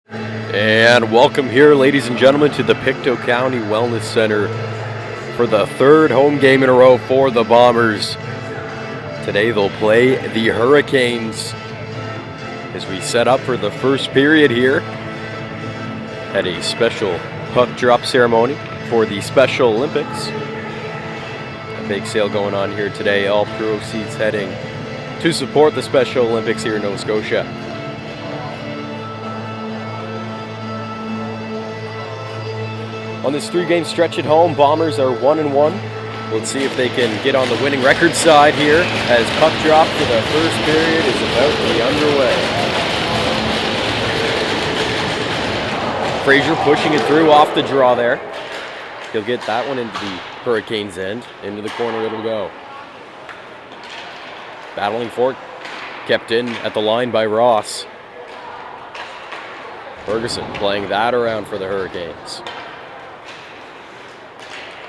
And welcome here, ladies and gentlemen, to the Pictou County Wellness Center for the third home game in a row for the Bombers. Today they'll play the Hurricanes as we set up for the first period here at a special puck drop ceremony for the Special Olympics. A big sale going on here today, all proceeds heading to support the Special Olympics here in Nova Scotia. On this three-game stretch at home, Bombers are 1-1. Let's see if they can get on the winning record side here as puck drop for the first period is about to be underway. Frazier pushing it through off the draw there. He'll get that one into the Hurricanes' end. Into the corner it'll go. Battling for it. Kept in at the line by Ross. Ferguson playing that around for the Hurricanes.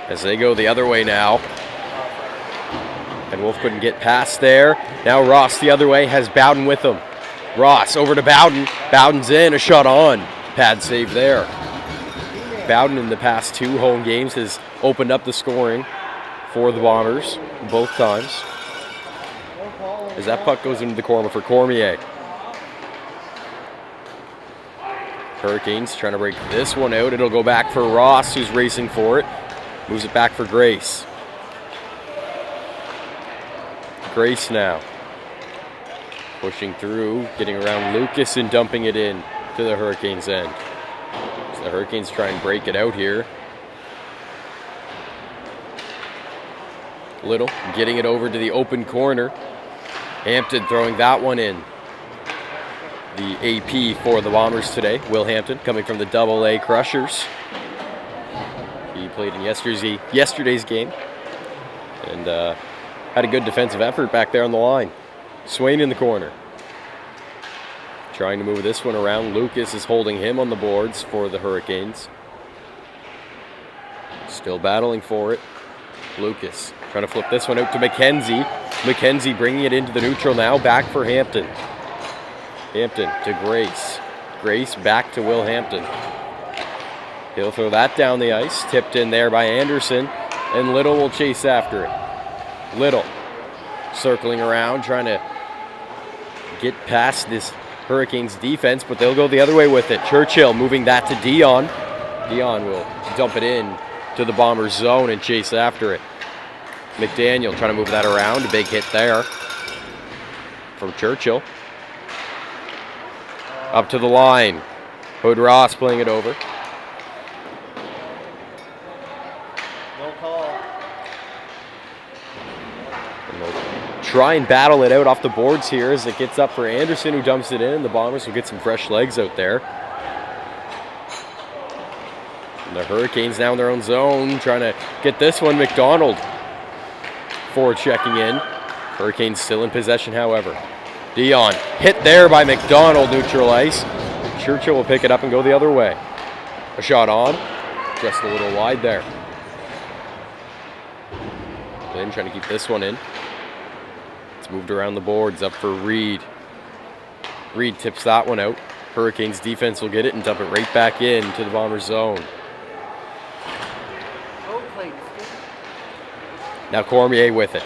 As they go the other way now. And Wolf couldn't get past there. Now Ross the other way has Bowden with him. Ross over to Bowden. Bowden's in, a shot on. Pad save there. Bowden in the past two home games has opened up the scoring for the Bombers both times. As that puck goes into the corner for Cormier. Hurricanes trying to break this one out. It'll go back for Ross, who's racing for it. Moves it back for Grace. Grace now. Pushing through, getting around Lucas and dumping it in to the Hurricanes' end. So the Hurricanes try and break it out here. Little getting it over to the open corner. Hampton throwing that one in. The AP for the Bombers today. Will Hampton coming from the AA Crushers. He played in yesterday's game and had a good defensive effort back there on the line. Swain in the corner. Trying to move this one around. Lucas is holding him on the boards for the Hurricanes. Still battling for it. Lucas trying to flip this one out to McKenzie. McKenzie bringing it into the neutral now. Back for Hampton. Hampton to Grace. Grace back to Will Hampton. He'll throw that down the ice. Tipped in there by Anderson. And Little will chase after it. Little circling around, trying to get past this Hurricanes defense, but they'll go the other way with it. Churchill moving that to Dion. Dion will dump it in to the Bombers' zone and chase after it. McDaniel trying to move that around. A big hit there from Churchill. Up to the line. Hood Ross playing it over. Try and battle it out off the boards here as it gets up for Anderson, who dumps it in. The Bombers will get some fresh legs out there. And the Hurricanes now in their own zone, trying to get this one. McDonald forward checking in. Hurricanes still in possession, however. Dion hit there by McDonald, neutral ice. Churchill will pick it up and go the other way. A shot on, just a little wide there. Lynn trying to keep this one in. Moved around the boards, up for Reed. Reed tips that one out. Hurricanes defense will get it and dump it right back in to the Bombers' zone. Now Cormier with it.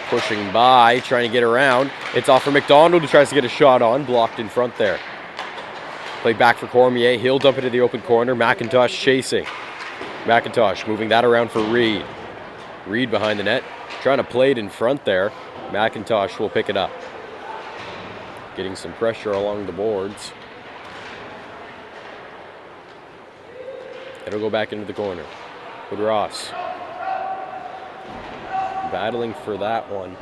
Pushing by, trying to get around. It's off for McDonald, who tries to get a shot on. Blocked in front there. Play back for Cormier. He'll dump it to the open corner. McIntosh chasing. McIntosh moving that around for Reed. Reed behind the net. Trying to play it in front there. McIntosh will pick it up. Getting some pressure along the boards. It'll go back into the corner. With Ross. Battling for that one.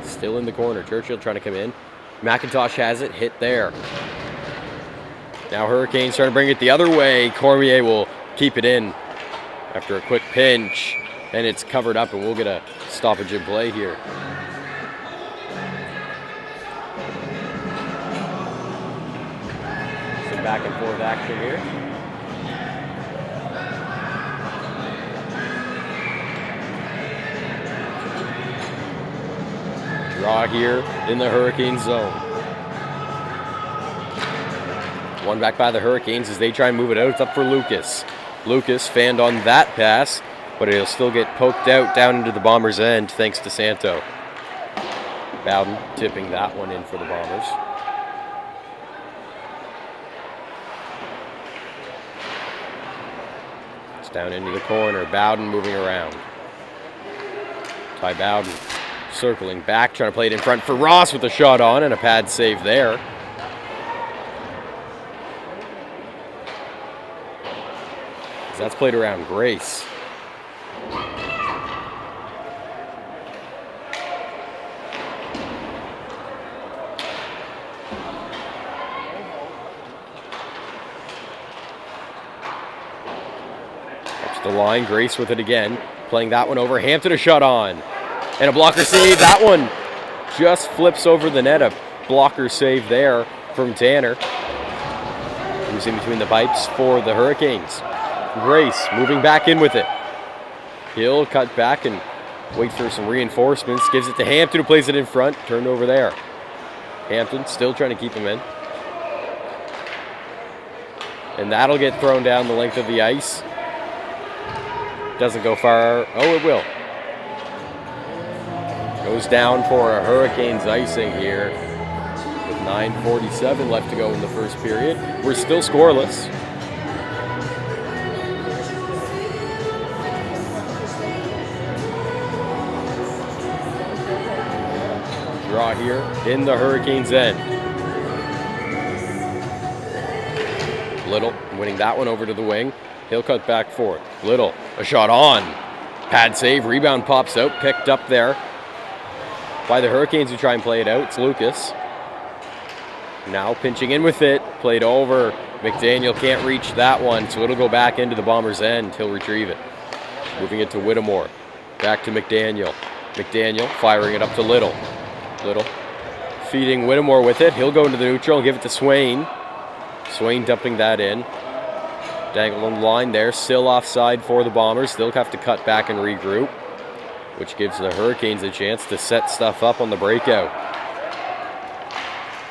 Still in the corner. Churchill trying to come in. McIntosh has it. Hit there. Now Hurricanes trying to bring it the other way. Cormier will keep it in after a quick pinch. And it's covered up, and we'll get a stoppage in play here. Some back and forth action here. Draw here in the Hurricane zone. One back by the Hurricanes as they try and move it out. It's up for Lucas. Lucas fanned on that pass, but he'll still get poked out down into the Bombers' end thanks to Santo. Bowden tipping that one in for the Bombers. It's down into the corner. Bowden moving around. Ty Bowden circling back, trying to play it in front for Ross with a shot on and a pad save there. That's played around Grace. Up to the line, Grace with it again. Playing that one over. Hampton a shot on. And a blocker save. That one just flips over the net. A blocker save there from Tanner. Who's in between the pipes for the Hurricanes. Grace moving back in with it. He'll cut back and wait for some reinforcements. Gives it to Hampton, who plays it in front. Turned over there. Hampton still trying to keep him in. And that'll get thrown down the length of the ice. Doesn't go far. Oh, it will. Goes down for a Hurricanes icing here. With 9:47 left to go in the first period. We're still scoreless. Draw here in the Hurricanes' end. Little winning that one over to the wing. He'll cut back for it. Little, a shot on. Pad save, rebound pops out, picked up there by the Hurricanes who try and play it out. It's Lucas. Now pinching in with it, played over. McDaniel can't reach that one, so it'll go back into the Bombers' end. He'll retrieve it. Moving it to Whittemore. Back to McDaniel. McDaniel firing it up to Little. Little feeding Whittemore with it. He'll go into the neutral and give it to Swain. Swain dumping that in. Dangled on the line there. Still offside for the Bombers. They'll have to cut back and regroup, which gives the Hurricanes a chance to set stuff up on the breakout.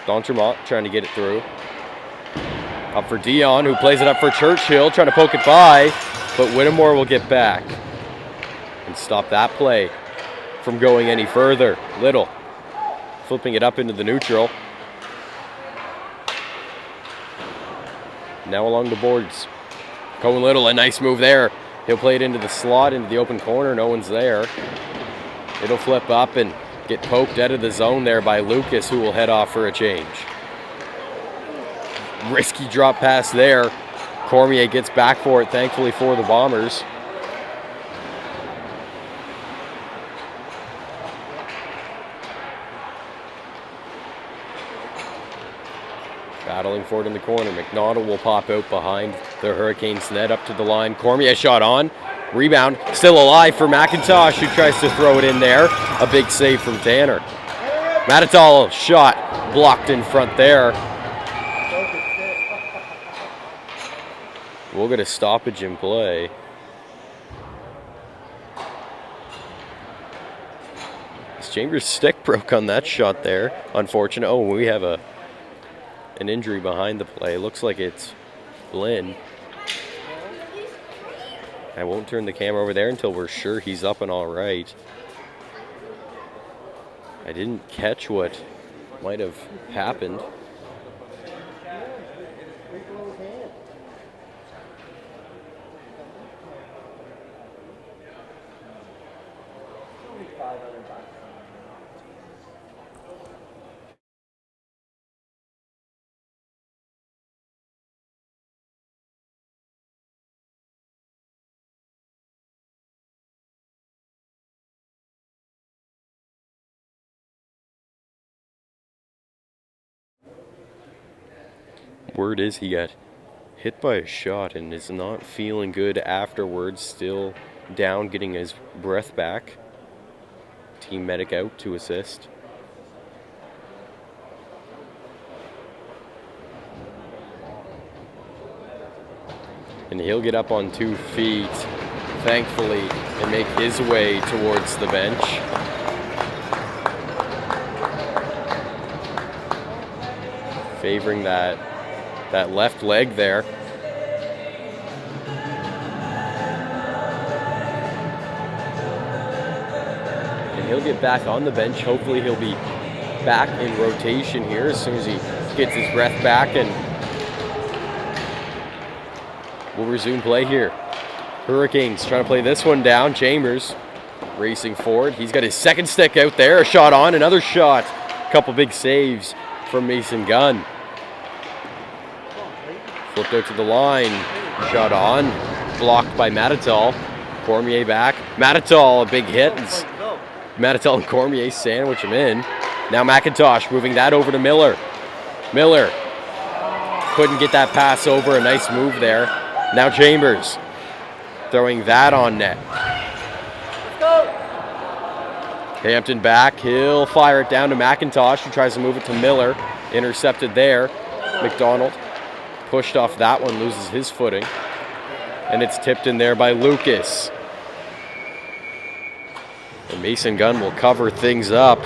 D'Entremont trying to get it through. Up for Dion, who plays it up for Churchill, trying to poke it by, but Whittemore will get back and stop that play from going any further. Little flipping it up into the neutral. Now along the boards. Cohen Little, a nice move there. He'll play it into the slot, into the open corner. No one's there. It'll flip up and get poked out of the zone there by Lucas, who will head off for a change. Risky drop pass there. Cormier gets back for it, thankfully for the Bombers. Battling for it in the corner. McNaughton will pop out behind the Hurricanes net up to the line. Cormier shot on. Rebound still alive for McIntosh, who tries to throw it in there. A big save from Tanner. Matatal shot blocked in front there. We'll get a stoppage in play. His Chambers' stick broke on that shot there. Unfortunate. Oh, we have an injury behind the play. Looks like it's Blinn. I won't turn the camera over there until we're sure he's up and all right. I didn't catch what might have happened. Word is he got hit by a shot and is not feeling good afterwards. Still down, getting his breath back. Team medic out to assist. And he'll get up on 2 feet, thankfully, and make his way towards the bench. Favoring that that left leg there. And he'll get back on the bench. Hopefully he'll be back in rotation here as soon as he gets his breath back, and we'll resume play here. Hurricanes trying to play this one down. Chambers racing forward. He's got his second stick out there. A shot on, another shot. A couple big saves from Mason Gunn. Flipped out to the line. Shot on. Blocked by Matatal. Cormier back. Matatal, a big hit. Matatal and Cormier sandwich him in. Now McIntosh moving that over to Miller. Miller couldn't get that pass over. A nice move there. Now Chambers throwing that on net. Hampton back. He'll fire it down to McIntosh, who tries to move it to Miller. Intercepted there. McDonald pushed off that one, loses his footing. And it's tipped in there by Lucas. And Mason Gunn will cover things up.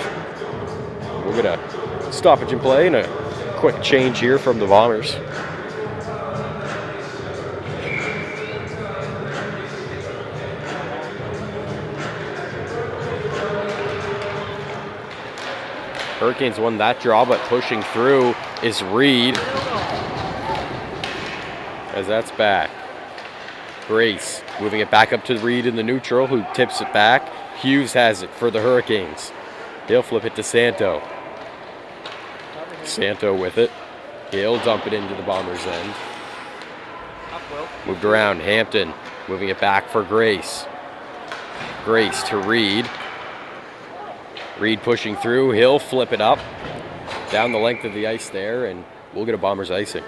We'll get a stoppage in play and a quick change here from the Bombers. Hurricanes won that draw, but pushing through is Reed. As that's back. Grace moving it back up to Reed in the neutral, who tips it back. Hughes has it for the Hurricanes. He'll flip it to Santo. Santo with it. He'll dump it into the Bombers' end. Moved around. Hampton moving it back for Grace. Grace to Reed. Reed pushing through. He'll flip it up down the length of the ice there, and we'll get a Bombers icing.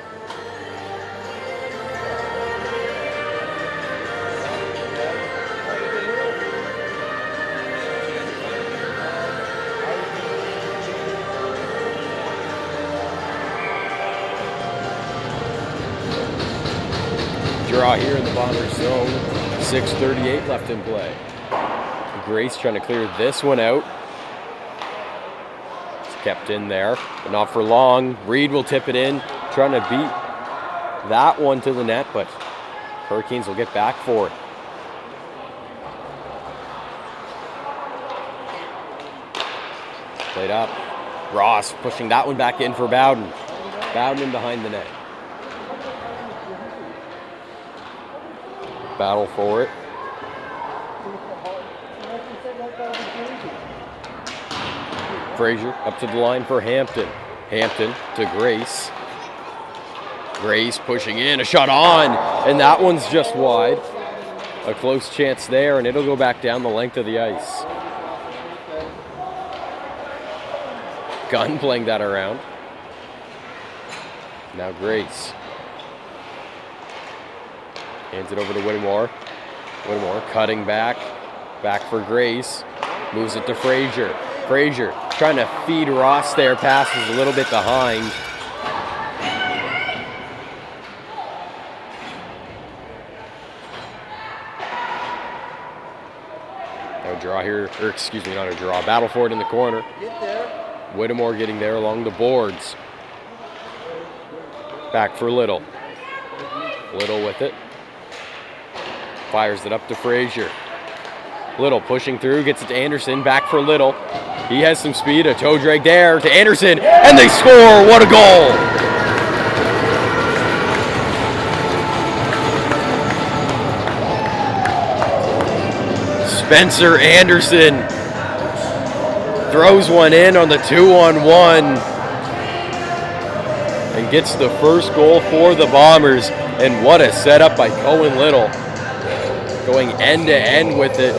Draw here in the Bombers zone. 6:38 left in play. Grace trying to clear this one out. It's kept in there, but not for long. Reed will tip it in, trying to beat that one to the net, but Hurricanes will get back for it. Played up. Ross pushing that one back in for Bowden. Bowden behind the net. Battle for it. Frazier up to the line for Hampton. Hampton to Grace. Grace pushing in, a shot on, and that one's just wide. A close chance there, and it'll go back down the length of the ice. Gunn playing that around. Now Grace. Hands it over to Whittemore. Whittemore cutting back. Back for Grace. Moves it to Frazier. Frazier trying to feed Ross there. Passes a little bit behind. No draw here. Or excuse me, not a draw. Battle for it in the corner. Get there. Whittemore getting there along the boards. Back for Little. Little with it. Fires it up to Frazier. Little pushing through, gets it to Anderson, back for Little. He has some speed, a toe drag there to Anderson, and they score! What a goal! Spencer Anderson throws one in on the 2-on-1 and gets the first goal for the Bombers. And what a setup by Cohen Little. Going end to end with it.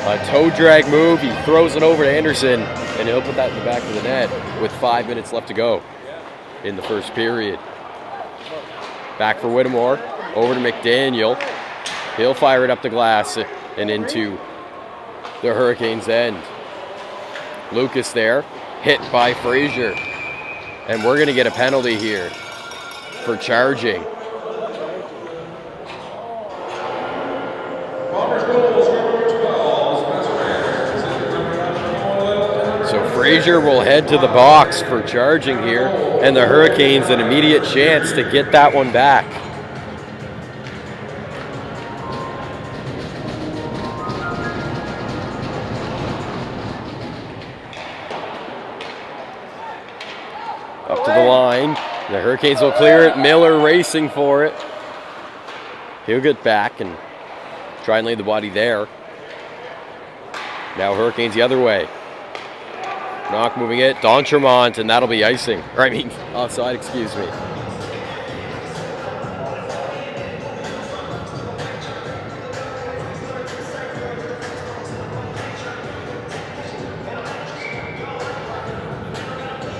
A toe drag move. He throws it over to Anderson, and he'll put that in the back of the net with 5 minutes left to go in the first period. Back for Whittemore. Over to McDaniel. He'll fire it up the glass and into the Hurricanes' end. Lucas there, hit by Frazier. And we're going to get a penalty here for charging. Frazier will head to the box for charging here, and the Hurricanes an immediate chance to get that one back. Up to the line. The Hurricanes will clear it. Miller racing for it. He'll get back and try and lay the body there. Now Hurricanes the other way. Knock moving it. D'Entremont, and that'll be icing. Or I mean, offside, excuse me.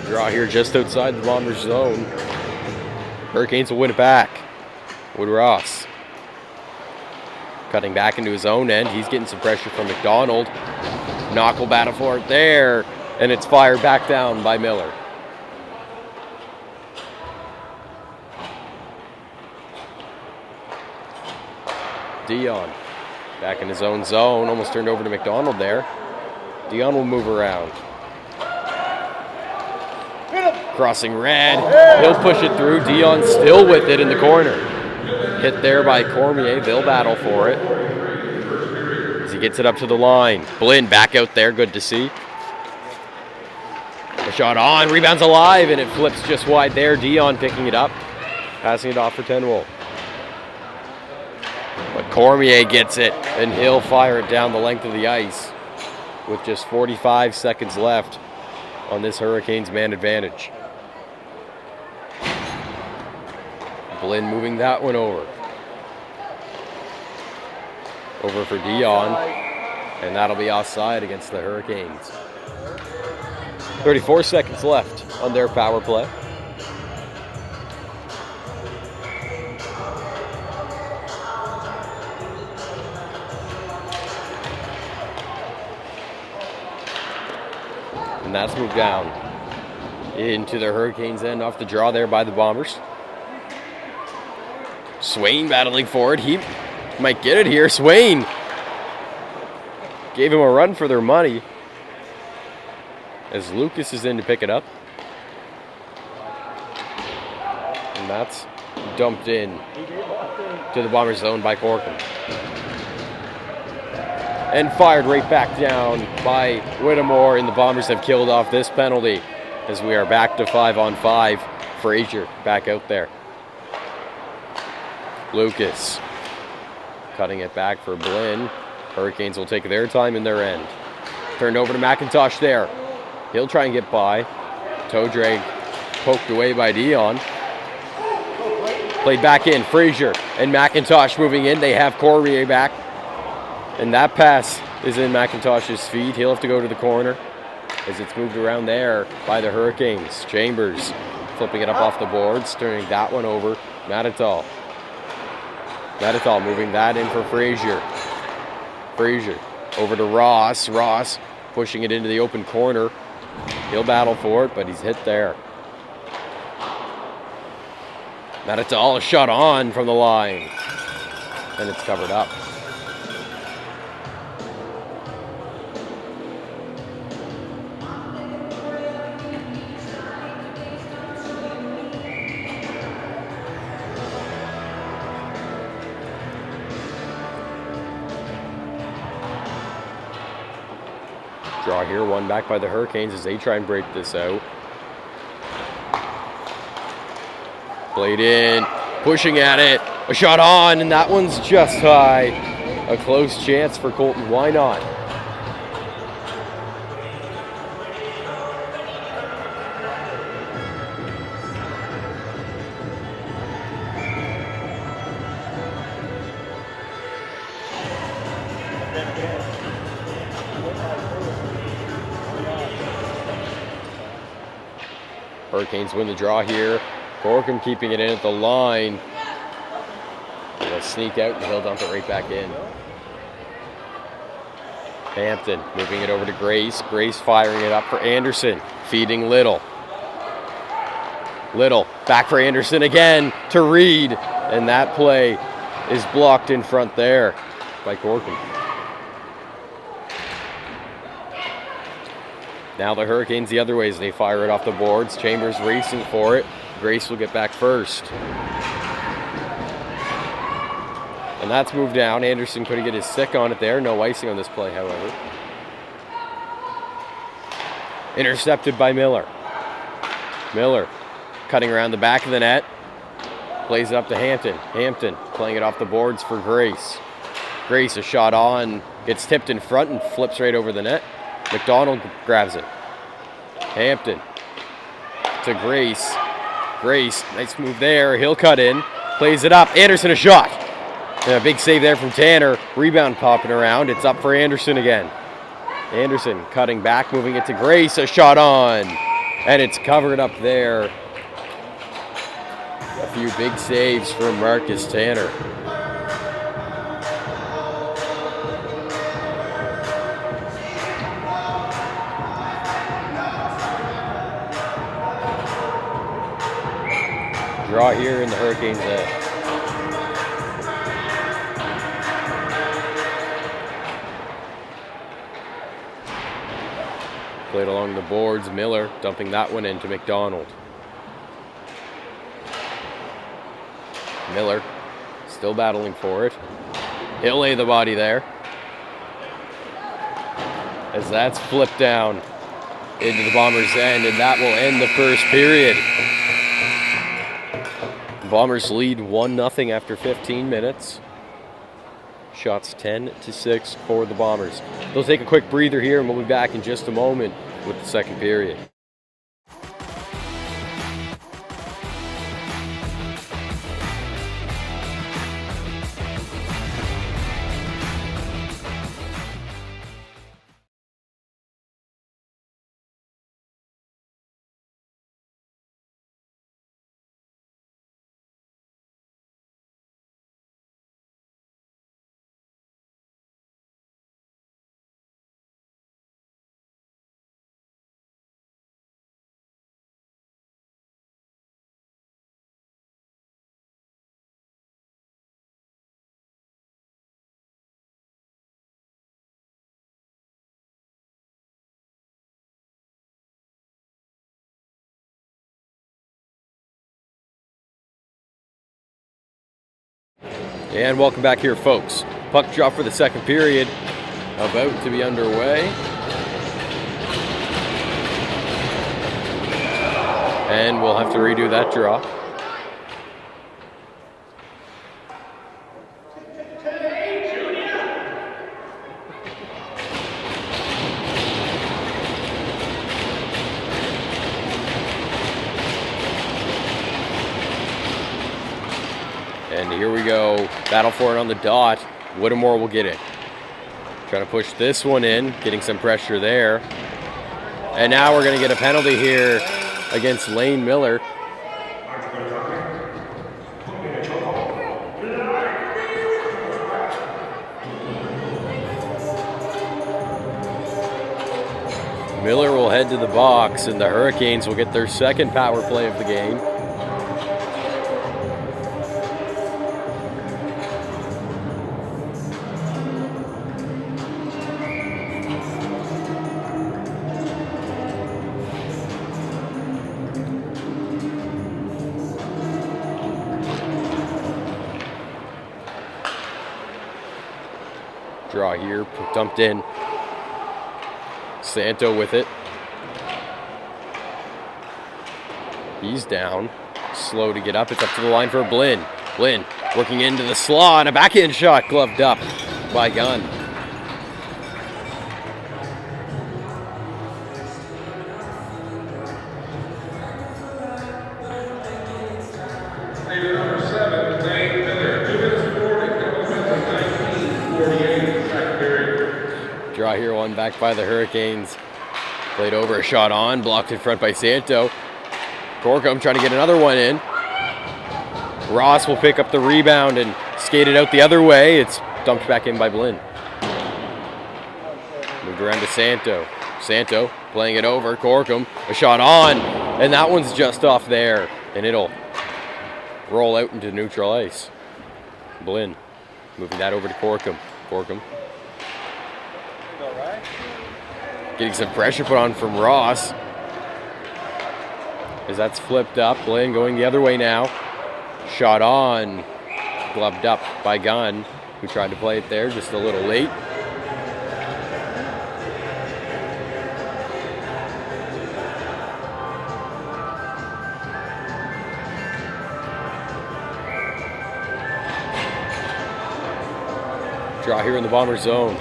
Draw here just outside the Bombers' zone. Hurricanes will win it back. Wood Ross cutting back into his own end. He's getting some pressure from McDonald. Knock will battle for it there, and it's fired back down by Miller. Dion back in his own zone, almost turned over to McDonald there. Dion will move around. Crossing red, he'll push it through. Dion still with it in the corner. Hit there by Cormier, they'll battle for it. As he gets it up to the line. Blinn back out there, good to see. A shot on, rebounds alive, and it flips just wide there. Dion picking it up, passing it off for Tenwell. But Cormier gets it, and he'll fire it down the length of the ice with just 45 seconds left on this Hurricanes man advantage. Blinn moving that one over. Over for Dion, and that'll be offside against the Hurricanes. 34 seconds left on their power play. And that's moved down into the Hurricanes' end off the draw there by the Bombers. Swain battling for it. He might get it here. Swain gave him a run for their money as Lucas is in to pick it up. And that's dumped in to the Bombers' zone by Corcoran. And fired right back down by Whittemore, and the Bombers have killed off this penalty as we are back to 5-on-5. Frazier back out there. Lucas cutting it back for Blinn. Hurricanes will take their time in their end. Turned over to McIntosh there. He'll try and get by. Toe drag poked away by Dion. Played back in. Frazier and McIntosh moving in. They have Cormier back. And that pass is in McIntosh's feet. He'll have to go to the corner as it's moved around there by the Hurricanes. Chambers flipping it up off the boards, turning that one over. Matatal moving that in for Frazier. Frazier over to Ross. Ross pushing it into the open corner. He'll battle for it, but he's hit there. Matatal, a shot on from the line. And it's covered up. Draw here, one back by the Hurricanes as they try and break this out. Played in, pushing at it, a shot on, and that one's just high. A close chance for Colton, why not? Hurricanes win the draw here. Corcoran keeping it in at the line. They'll sneak out and he'll dump it right back in. Hampton moving it over to Grace. Grace firing it up for Anderson. Feeding Little. Little back for Anderson again to Reed. And that play is blocked in front there by Corcoran. Now the Hurricanes the other way as they fire it off the boards. Chambers racing for it. Grace will get back first. And that's moved down. Anderson couldn't get his stick on it there. No icing on this play, however. Intercepted by Miller. Miller cutting around the back of the net. Plays it up to Hampton. Hampton playing it off the boards for Grace. Grace, a shot on, gets tipped in front and flips right over the net. McDonald grabs it. Hampton to Grace. Grace, nice move there. He'll cut in. Plays it up. Anderson, a shot. And a big save there from Tanner. Rebound popping around. It's up for Anderson again. Anderson cutting back, moving it to Grace. A shot on. And it's covered up there. A few big saves from Marcus Tanner. Draw here in the Hurricanes' head. Played along the boards. Miller dumping that one into McDonald. Miller still battling for it. He'll lay the body there. As that's flipped down into the Bombers' end, and that will end the first period. Bombers lead 1-0 after 15 minutes. Shots 10-6 for the Bombers. They'll take a quick breather here and we'll be back in just a moment with the second period. And welcome back here, folks. Puck drop for the second period about to be underway. And we'll have to redo that draw. And here we go, battle for it on the dot. Whittemore will get it. Trying to push this one in, getting some pressure there. And now we're going to get a penalty here against Lane Miller. Miller will head to the box, and the Hurricanes will get their second power play of the game. Draw here, dumped in. Santo with it. He's down. Slow to get up. It's up to the line for Blinn. Blinn working into the slot. A backhand shot gloved up by Gunn. Number 7, Lane Miller. 2 minutes 40, 19-48, second period. Draw here, one back by the Hurricanes. Played over, a shot on, blocked in front by Santo. Corkum trying to get another one in. Ross will pick up the rebound and skate it out the other way. It's dumped back in by Blinn. Moved around to Santo. Santo playing it over. Corkum, a shot on, and that one's just off there, and it'll roll out into neutral ice. Blinn moving that over to Corkum. Corkum. Getting some pressure put on from Ross. As that's flipped up. Lynn going the other way now. Shot on. Gloved up by Gunn, who tried to play it there just a little late. Draw here in the Bombers zone.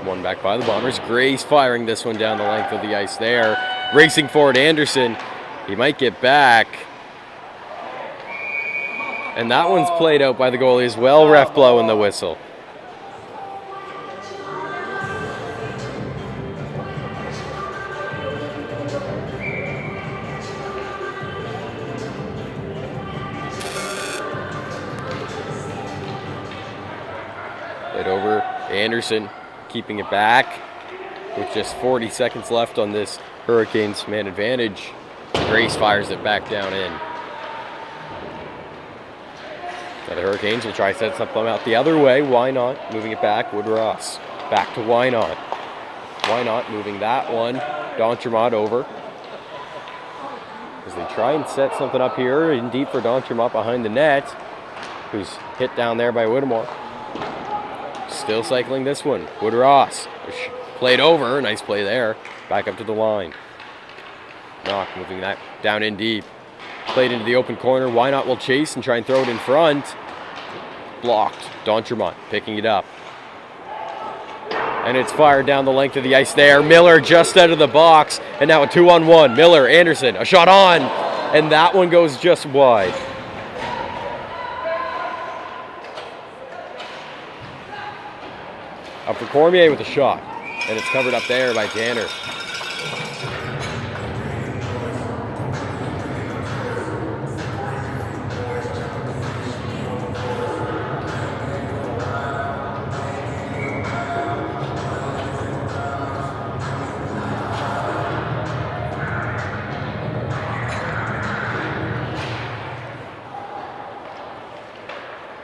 One back by the Bombers. Grace firing this one down the length of the ice there. Racing forward, Anderson. He might get back. And that one's played out by the goalie as well. Ref blowing the whistle. Played over. Anderson keeping it back with just 40 seconds left on this Hurricanes man advantage. Grace fires it back down in. Now the Hurricanes will try to set something out the other way. Why not? Moving it back. Wood-Ross. Back to Why Not. Why Not moving that one. D'Entremont over. As they try and set something up here in deep for D'Entremont behind the net. Who's hit down there by Whittemore. Still cycling this one. Wood-Ross. Played over. Nice play there. Back up to the line. Knock moving that down in deep. Played into the open corner. Why Not will chase and try and throw it in front. Blocked. D'Entremont picking it up. And it's fired down the length of the ice there. Miller just out of the box. And now a 2-on-1. Miller, Anderson, a shot on. And that one goes just wide. Up for Cormier with a shot. And it's covered up there by Tanner.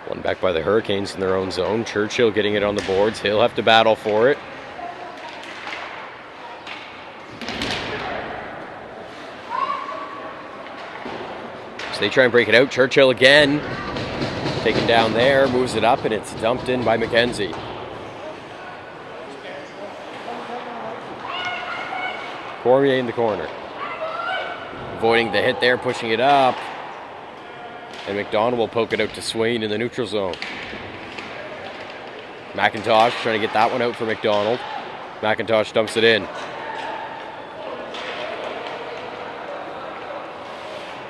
One back by the Hurricanes in their own zone. Churchill getting it on the boards. He'll have to battle for it. So they try and break it out. Churchill again. Taken down there. Moves it up and it's dumped in by McKenzie. Cormier in the corner. Avoiding the hit there. Pushing it up. And McDonald will poke it out to Swain in the neutral zone. McIntosh trying to get that one out for McDonald. McIntosh dumps it in.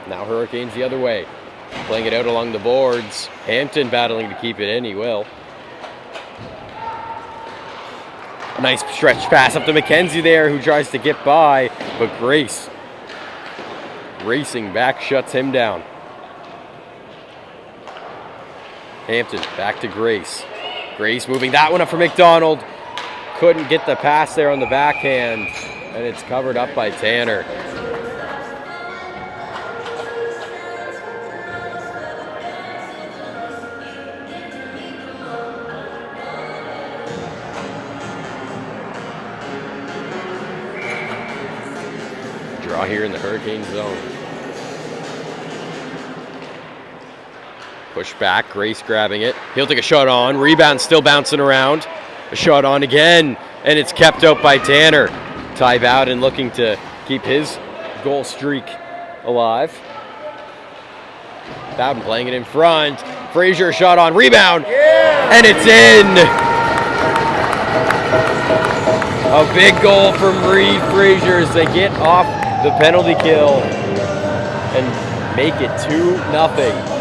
Now Hurricanes the other way. Playing it out along the boards. Hampton battling to keep it in. He will. A nice stretch pass up to McKenzie there, who tries to get by. But Grace, racing back, shuts him down. Hampton back to Grace. Grace moving that one up for McDonald. Couldn't get the pass there on the backhand. And it's covered up by Tanner. Draw here in the Hurricane zone. Push back, Grace grabbing it. He'll take a shot on. Rebound still bouncing around. A shot on again, and it's kept out by Tanner. Ty Bowden looking to keep his goal streak alive. Bowden playing it in front. Frazier shot on, rebound, and it's in. A big goal from Reed Frazier as they get off the penalty kill and make it 2-0.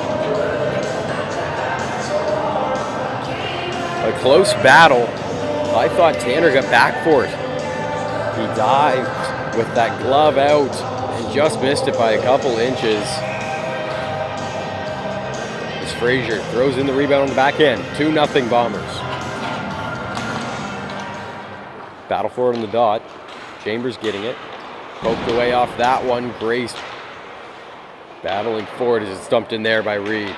A close battle. I thought Tanner got back for it. He dived with that glove out and just missed it by a couple inches. As Frazier throws in the rebound on the back end. 2-0 Bombers. Battle for it on the dot. Chambers getting it. Poked away off that one. Grace battling for it as it's dumped in there by Reed.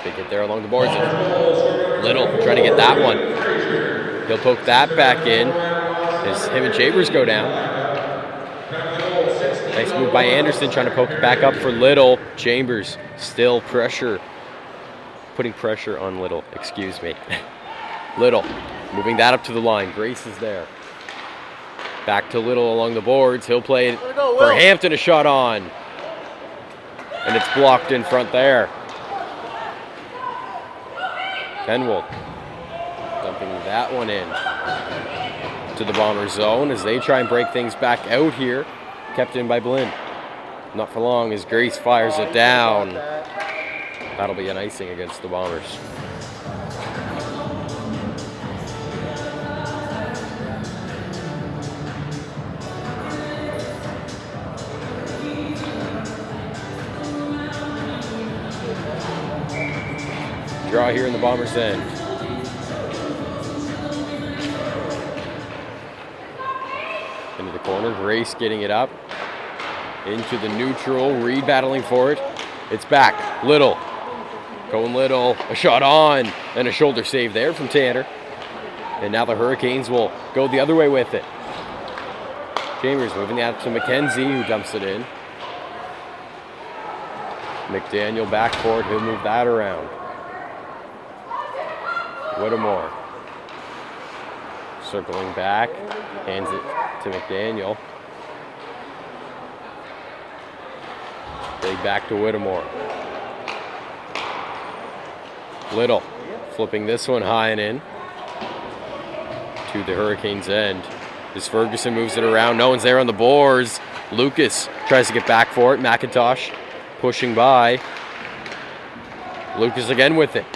Big hit there along the boards. Little trying to get that one. He'll poke that back in as him and Chambers go down. Nice move by Anderson, trying to poke it back up for Little. Chambers still putting pressure on Little, excuse me. Little moving that up to the line. Grace is there. Back to Little along the boards. He'll play it for Hampton, a shot on. And it's blocked in front there. Penwold dumping that one in to the Bombers zone as they try and break things back out here. Kept in by Blinn. Not for long as Grace fires it down. That'll be an icing against the Bombers. Draw here in the Bombers' end. Into the corner, Grace getting it up. Into the neutral, Reed battling for it. It's back, Little. Going Little, a shot on, and a shoulder save there from Tanner. And now the Hurricanes will go the other way with it. Chambers moving that to McKenzie, who dumps it in. McDaniel back for it, he'll move that around. Whittemore circling back, hands it to McDaniel. Big back to Whittemore. Little flipping this one high and in to the Hurricanes' end. As Ferguson moves it around, no one's there on the boards. Lucas tries to get back for it. McIntosh pushing by. Lucas again with it.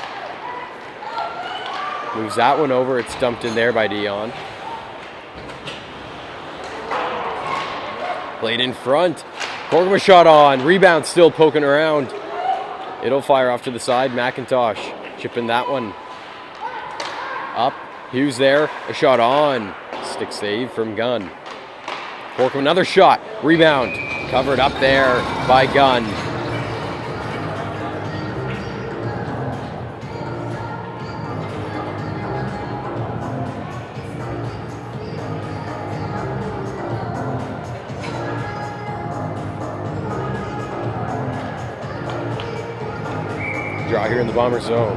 Moves that one over. It's dumped in there by Dion. Played in front. Corcoran shot on. Rebound still poking around. It'll fire off to the side. McIntosh chipping that one up. Hughes there. A shot on. Stick save from Gunn. Corcoran another shot. Rebound. Covered up there by Gunn. Draw here in the Bombers zone.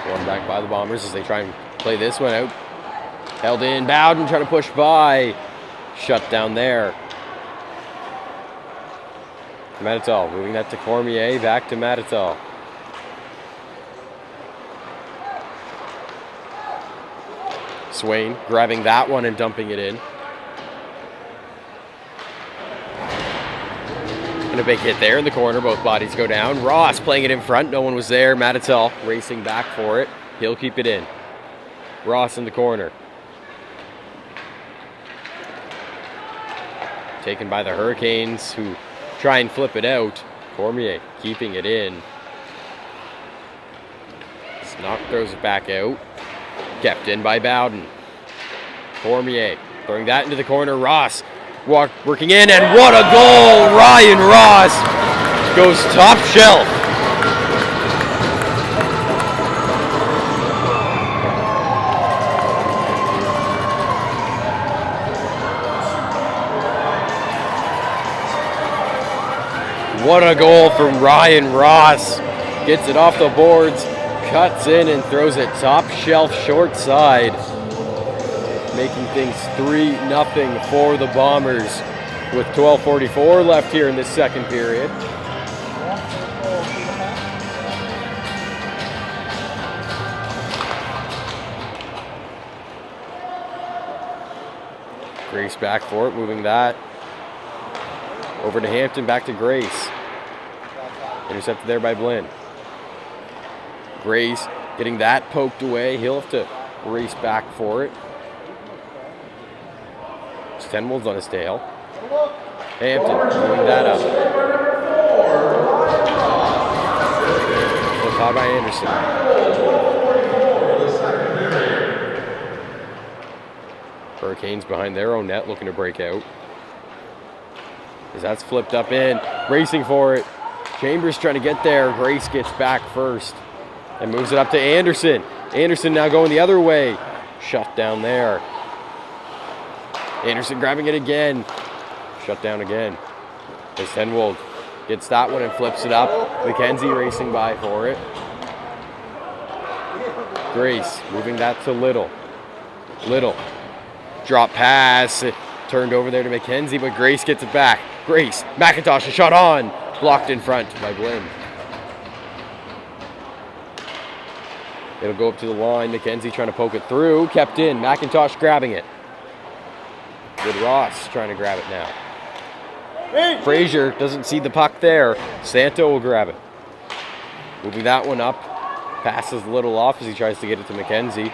One back by the Bombers as they try and play this one out. Held in, Bowden trying to push by. Shut down there. Matatal moving that to Cormier, back to Matatal. Swain grabbing that one and dumping it in. And a big hit there in the corner. Both bodies go down. Ross playing it in front. No one was there. Matatal racing back for it. He'll keep it in. Ross in the corner. Taken by the Hurricanes, who try and flip it out. Cormier keeping it in. Snock throws it back out. Kept in by Bowden. Cormier throwing that into the corner. Ross working in, and what a goal! Ryan Ross goes top shelf. What a goal from Ryan Ross. Gets it off the boards, cuts in and throws it top shelf short side. Making things 3-0 for the Bombers with 12:44 left here in this second period. Grace back for it, moving that over to Hampton, back to Grace. Intercepted there by Blinn. Grace getting that poked away. He'll have to race back for it. Stenwold's on his tail. Hampton moving that up. Caught by Anderson. Hurricanes behind their own net looking to break out. As that's flipped up in. racing for it. Chambers trying to get there. Grace gets back first and moves it up to Anderson. Anderson now going the other way. Shut down there. Anderson grabbing it again. Shut down again. As Tenwold gets that one and flips it up. McKenzie racing by for it. Grace moving that to Little. Little. Drop pass. Turned over there to McKenzie, but Grace gets it back. Grace. McIntosh, a shot on. Blocked in front by Blinn. It'll go up to the line. McKenzie trying to poke it through. Kept in. McIntosh grabbing it. Good Ross trying to grab it now. Frazier doesn't see the puck there. Santo will grab it. Moving that one up. Passes Little off as he tries to get it to McKenzie.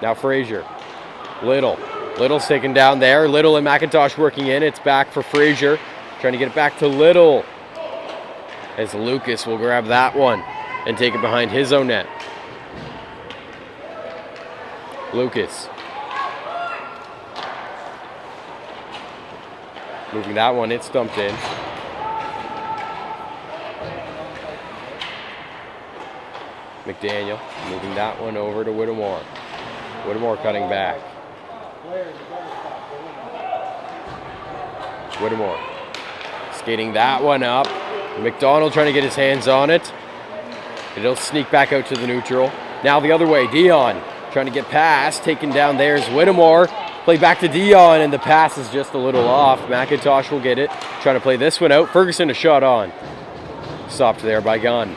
Now Frazier. Little. Little's taken down there. Little and McIntosh working in. It's back for Frazier. Trying to get it back to Little. As Lucas will grab that one and take it behind his own net. Lucas. Moving that one, it's dumped in. McDaniel moving that one over to Whittemore. Whittemore cutting back. Whittemore skating that one up. McDonald trying to get his hands on it. It'll sneak back out to the neutral. Now the other way, Dion trying to get past. Taken down there's Whittemore. Play back to Dion, and the pass is just a little off. McIntosh will get it. Trying to play this one out. Ferguson a shot on. Stopped there by Gunn.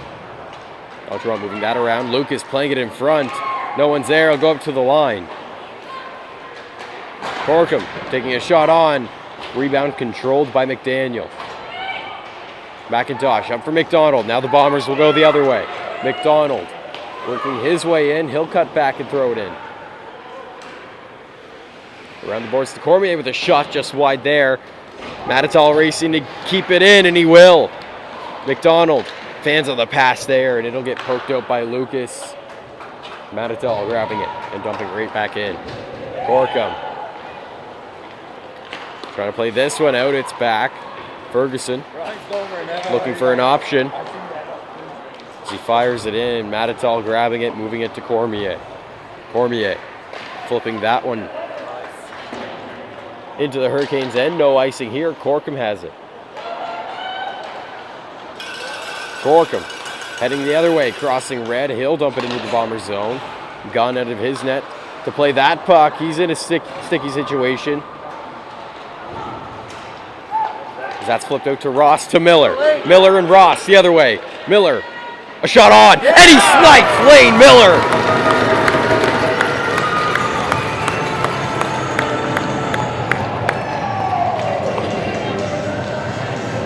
Altron moving that around. Lucas playing it in front. No one's there. I'll go up to the line. Corkum taking a shot on. Rebound controlled by McDaniel. McIntosh up for McDonald. Now the Bombers will go the other way. McDonald working his way in. He'll cut back and throw it in. Around the boards to Cormier with a shot just wide there. Matatal racing to keep it in, and he will. McDonald fans on the pass there, and it'll get poked out by Lucas. Matatal grabbing it and dumping right back in. Corkum trying to play this one out. It's back. Ferguson looking for an option. As he fires it in, Matatal grabbing it, moving it to Cormier. Cormier flipping that one into the Hurricanes' end. No icing here. Corkum has it. Corkum heading the other way, crossing red. He'll dump it into the Bombers' zone. Gunn out of his net to play that puck. He's in a sticky situation. That's flipped out to Ross to Miller. Miller and Ross the other way. Miller, a shot on, and he snipes Lane Miller.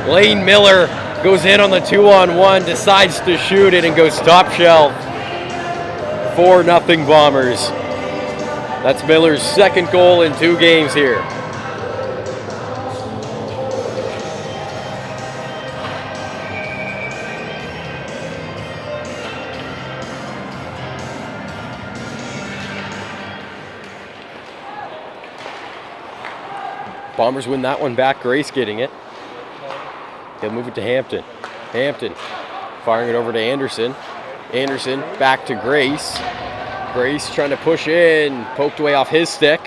Lane Miller goes in on the 2-on-1, decides to shoot it, and goes top shelf. 4-0 Bombers. That's Miller's second goal in 2 games here. Bombers win that one back. Grace getting it. He'll move it to Hampton. Hampton firing it over to Anderson. Anderson back to Grace. Grace trying to push in. Poked away off his stick.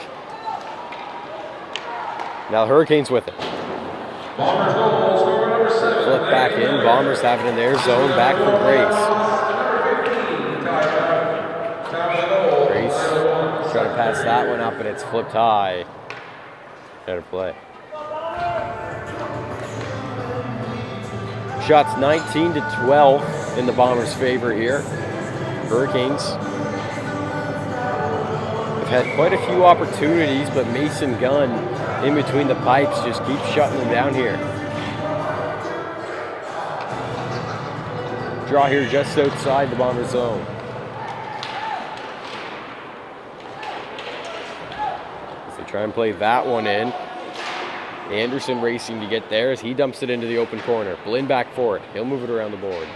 Now the Hurricanes with it. Bombers goal, scorer number 7. Flip back in. Bombers have it in their zone. Back for Grace. Grace trying to pass that one up, and it's flipped high. Better play. Shots 19-12 in the Bombers' favor here. Hurricanes have had quite a few opportunities, but Mason Gunn in between the pipes just keeps shutting them down here. Draw here just outside the Bombers' zone. Try and play that one in. Anderson racing to get there as he dumps it into the open corner. Blinn back for it. He'll move it around the boards.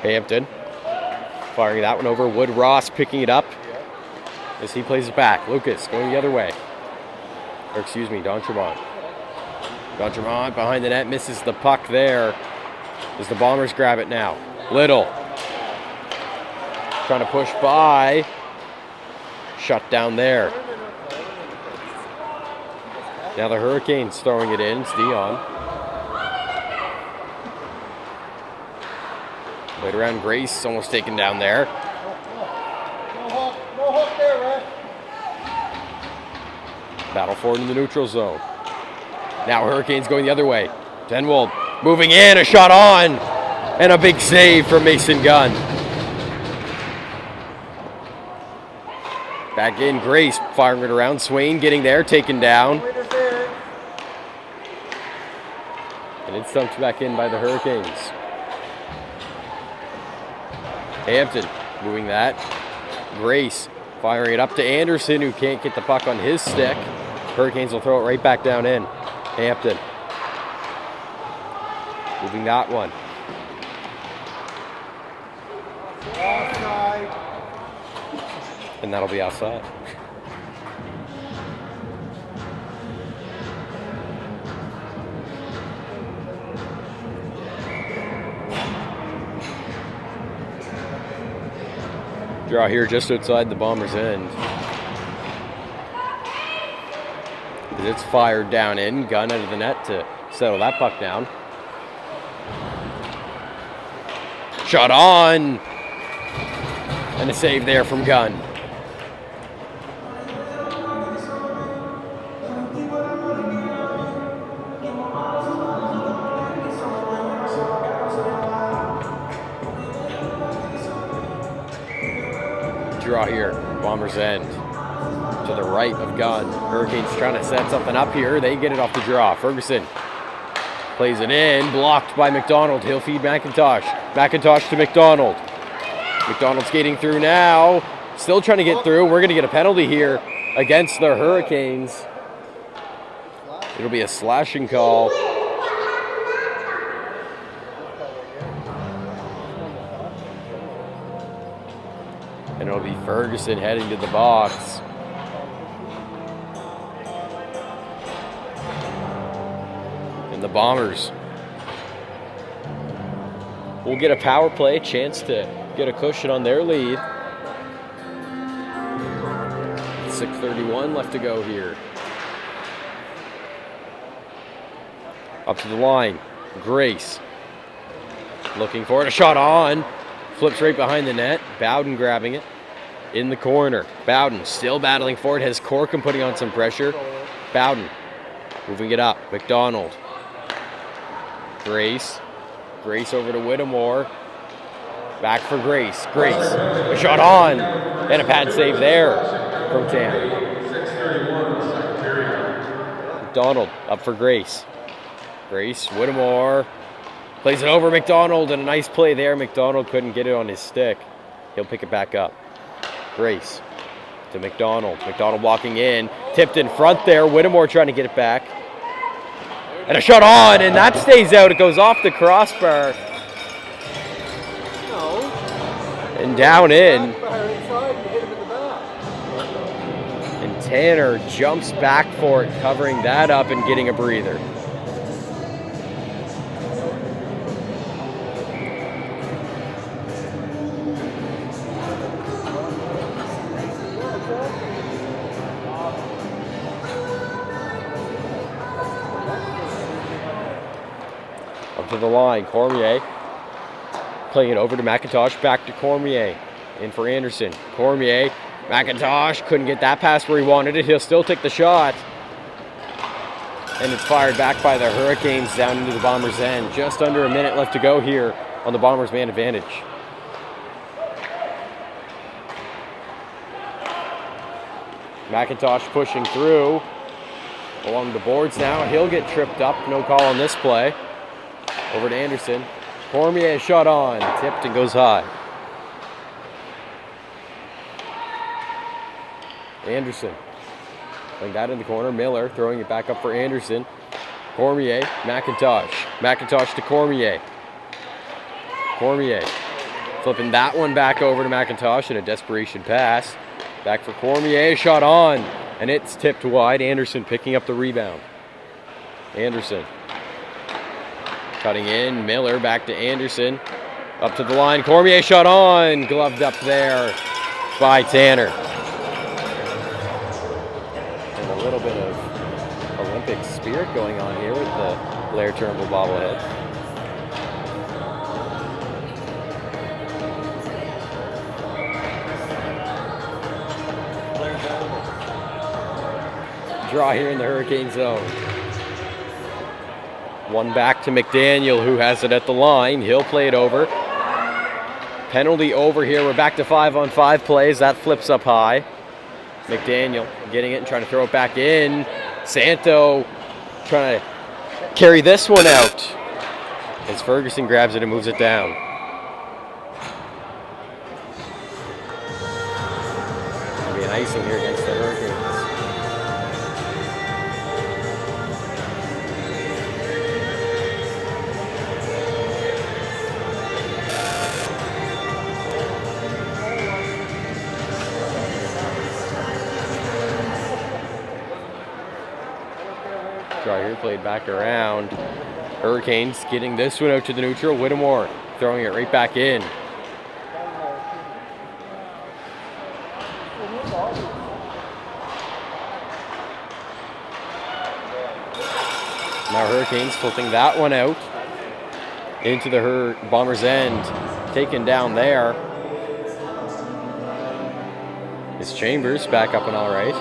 Hampton firing that one over. Wood Ross picking it up as he plays it back. Lucas going the other way. Or excuse me, Don Tremont. Gaudremont behind the net, misses the puck there. As the Bombers grab it now. Little. Trying to push by. Shut down there. Now the Hurricanes throwing it in. It's Dion. Played around Grace, almost taken down there. No hook there, right? Battle forward in the neutral zone. Now Hurricanes going the other way. Denwold moving in, a shot on, and a big save from Mason Gunn. Back in, Grace firing it around. Swain getting there, taken down. And it's dumped back in by the Hurricanes. Hampton moving that. Grace firing it up to Anderson, who can't get the puck on his stick. Hurricanes will throw it right back down in. Hampton moving that one. Offside. And that'll be outside. Draw here just outside the Bombers' end. It's fired down in. Gunn out of the net to settle that puck down. Shot on! And a save there from Gunn. Draw here, Bombers' end. To the right of Gunn. Hurricanes trying to set something up here. They get it off the draw. Ferguson plays it in. Blocked by McDonald. He'll feed McIntosh. McIntosh to McDonald. McDonald skating through now. Still trying to get through. We're going to get a penalty here against the Hurricanes. It'll be a slashing call. And it'll be Ferguson heading to the box. And the Bombers will get a power play, chance to get a cushion on their lead. 6:31 left to go here. Up to the line, Grace. Looking for it, a shot on. Flips right behind the net. Bowden grabbing it in the corner. Bowden still battling for it. Has Corkum putting on some pressure. Bowden moving it up. McDonald. Grace. Grace over to Whittemore. Back for Grace. Grace. A shot on. And a pad save there from Tam. McDonald up for Grace. Grace. Whittemore. Plays it over McDonald, and a nice play there. McDonald couldn't get it on his stick. He'll pick it back up. Grace to McDonald. McDonald walking in. Tipped in front there. Whittemore trying to get it back. And a shot on, and that stays out. It goes off the crossbar. And down in. And Tanner jumps back for it, covering that up and getting a breather. Up to the line, Cormier playing it over to McIntosh, back to Cormier, in for Anderson. Cormier, McIntosh couldn't get that pass where he wanted it. He'll still take the shot, and it's fired back by the Hurricanes down into the Bombers' end. Just under a minute left to go here on the Bombers' man advantage. McIntosh pushing through along the boards now. He'll get tripped up. No call on this play. Over to Anderson. Cormier shot on. Tipped and goes high. Anderson. Playing that in the corner. Miller throwing it back up for Anderson. Cormier. McIntosh. McIntosh to Cormier. Cormier. Flipping that one back over to McIntosh in a desperation pass. Back for Cormier. Shot on. And it's tipped wide. Anderson picking up the rebound. Anderson. Cutting in, Miller back to Anderson. Up to the line, Cormier shot on, gloved up there by Tanner. And a little bit of Olympic spirit going on here with the Blair Turnbull bobblehead. Draw here in the Hurricane zone. One back to McDaniel, who has it at the line. He'll play it over. Penalty over here. We're back to 5-on-5 plays. That flips up high. McDaniel getting it and trying to throw it back in. Santo trying to carry this one out as Ferguson grabs it and moves it down. There'll be an icing here against the Hurricanes. Draw here, played back around. Hurricanes getting this one out to the neutral. Whittemore throwing it right back in. Now Hurricanes flipping that one out into the Bombers' end. Taken down there. It's Chambers back up and all right.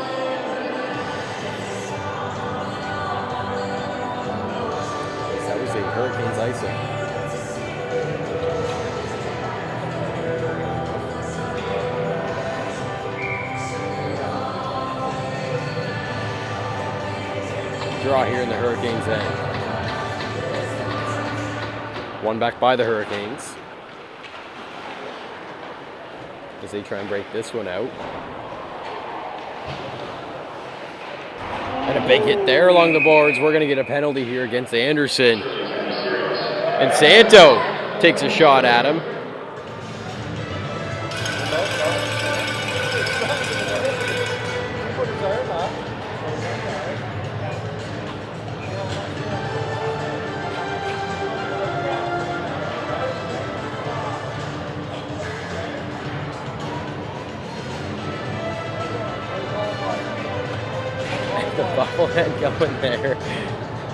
Hurricanes icing. Draw here in the Hurricanes' end. One back by the Hurricanes as they try and break this one out. And a big hit there along the boards. We're going to get a penalty here against Anderson. And Santo takes a shot at him. The bobblehead going there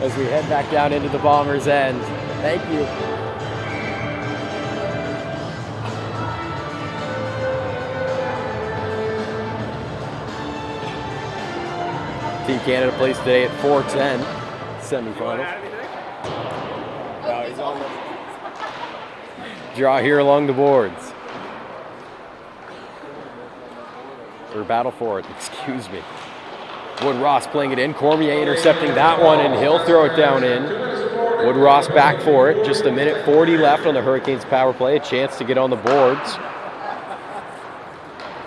as we head back down into the Bombers' end. Thank you. Team Canada plays today at 4:10 semifinals. Draw here along the boards. Or battle for it, excuse me. Wood Ross playing it in. Cormier intercepting that one, and he'll throw it down in. Wood Ross back for it. Just a minute 40 left on the Hurricanes power play. A chance to get on the boards.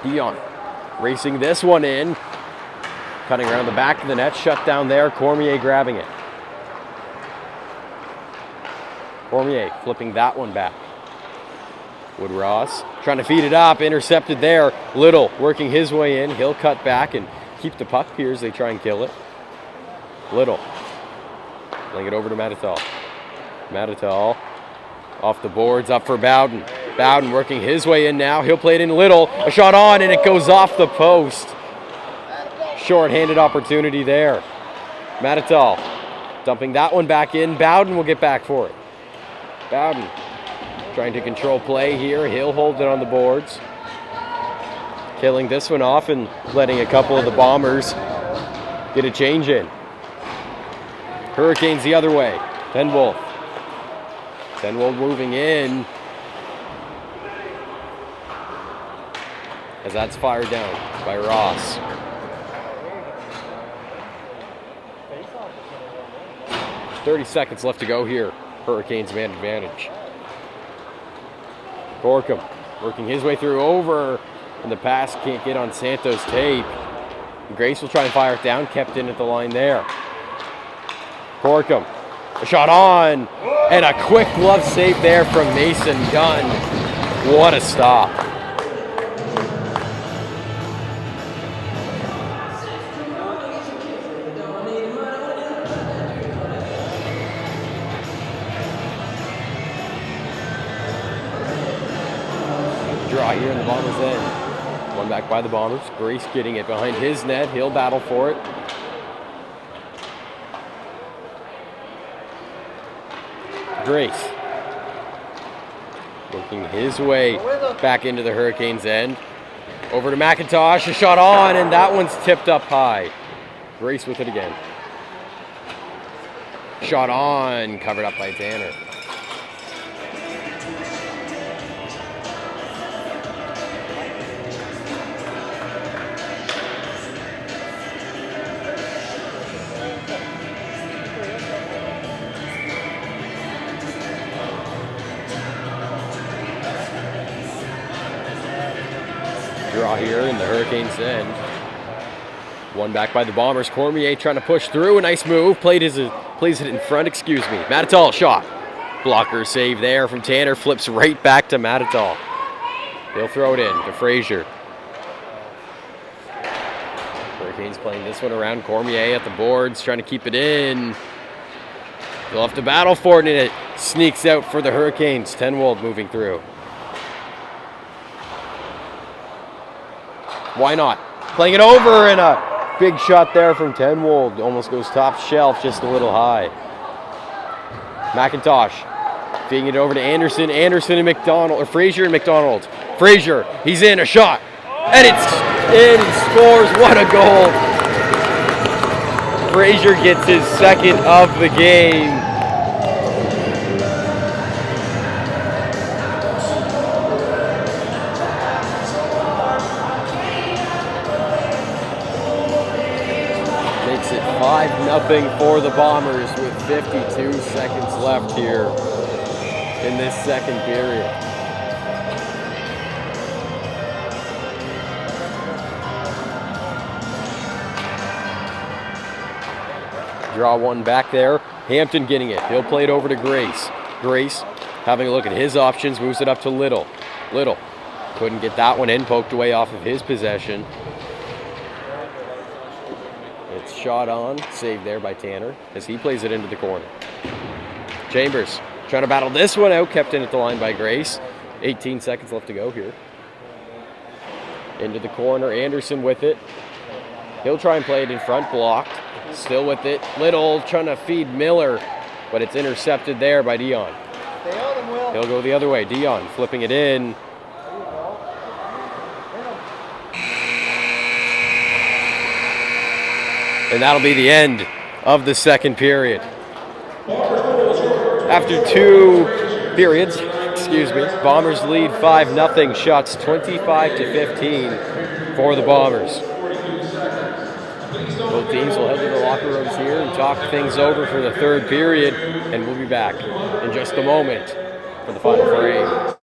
Dion racing this one in. Cutting around the back of the net. Shut down there. Cormier grabbing it. Cormier flipping that one back. Wood Ross trying to feed it up. Intercepted there. Little working his way in. He'll cut back and keep the puck here as they try and kill it. Little playing it over to Matatal. Matatal off the boards, up for Bowden. Bowden working his way in now. He'll play it in. Little. A shot on, and it goes off the post. Short-handed opportunity there. Matatal dumping that one back in. Bowden will get back for it. Bowden trying to control play here. He'll hold it on the boards. Killing this one off and letting a couple of the Bombers get a change in. Hurricanes the other way. Tenwolf. Tenwolf moving in. As that's fired down by Ross. There's 30 seconds left to go here. Hurricanes man advantage. Gorkum working his way through over. And the pass can't get on Santos' tape. Grace will try and fire it down. Kept in at the line there. Gorkum. A shot on. And a quick glove save there from Mason Gunn. What a stop. end. One back by the Bombers. Grace getting it behind his net. He'll battle for it. Grace working his way back into the Hurricanes' end. Over to McIntosh, a shot on, and that one's tipped up high. Grace with it again. Shot on, covered up by Tanner. Draw here in the Hurricanes' end. One back by the Bombers. Cormier trying to push through. A nice move. Plays it in front, excuse me. Matatal shot. Blocker save there from Tanner. Flips right back to Matatal. He'll throw it in to Frazier. Hurricanes playing this one around. Cormier at the boards, trying to keep it in. They'll have to battle for it, and it sneaks out for the Hurricanes. Tenwald moving through. Why not? Playing it over, and a big shot there from Tenwald. Almost goes top shelf, just a little high. McIntosh feeding it over to Anderson. Anderson and McDonald, or Frazier and McDonald. Frazier, he's in, a shot. And it's in, he scores. What a goal. Frazier gets his second of the game. Makes it 5-0 for the Bombers with 52 seconds left here in this second period. Draw one back there. Hampton getting it. He'll play it over to Grace. Grace having a look at his options, moves it up to Little. Little couldn't get that one in, poked away off of his possession. It's shot on, saved there by Tanner as he plays it into the corner. Chambers trying to battle this one out, kept in at the line by Grace. 18 seconds left to go here. Into the corner, Anderson with it. He'll try and play it in front, blocked. Still with it. Little trying to feed Miller, but it's intercepted there by Dion. Stay on him, Will. He'll go the other way. Dion flipping it in. And that'll be the end of the second period. After two periods, Bombers lead 5-0. Shots 25-15 for the Bombers. Both teams will head to the locker rooms here and talk things over for the third period, and we'll be back in just a moment for the final frame.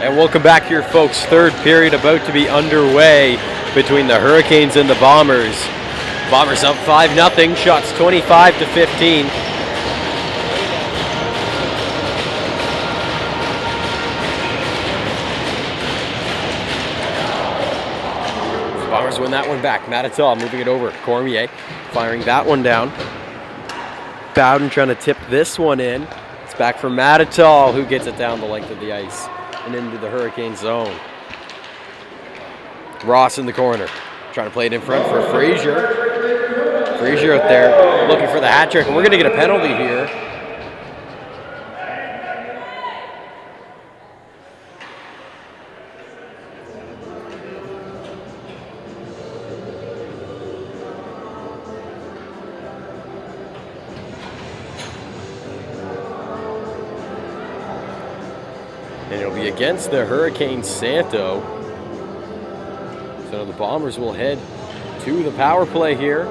And welcome back here, folks. Third period about to be underway between the Hurricanes and the Bombers. Bombers up 5-0, shots 25-15. Bombers win that one back. Matitol moving it over. Cormier firing that one down. Bowden trying to tip this one in. It's back for Matitol, who gets it down the length of the ice and into the Hurricane zone. Ross in the corner, trying to play it in front for Frazier. Frazier out there looking for the hat trick, and we're going to get a penalty here. And it'll be against the Hurricane Santo. So the Bombers will head to the power play here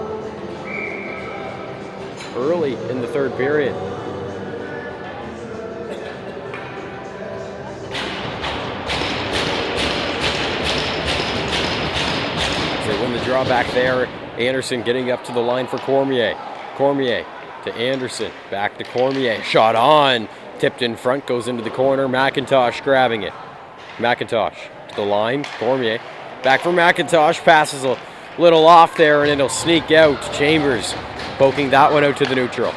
early in the third period. As they win the draw back there, Anderson getting up to the line for Cormier. Cormier to Anderson, back to Cormier, shot on. Tipped in front, goes into the corner. McIntosh grabbing it. McIntosh to the line. Cormier. Back for McIntosh. Passes a little off there, and it'll sneak out. Chambers poking that one out to the neutral.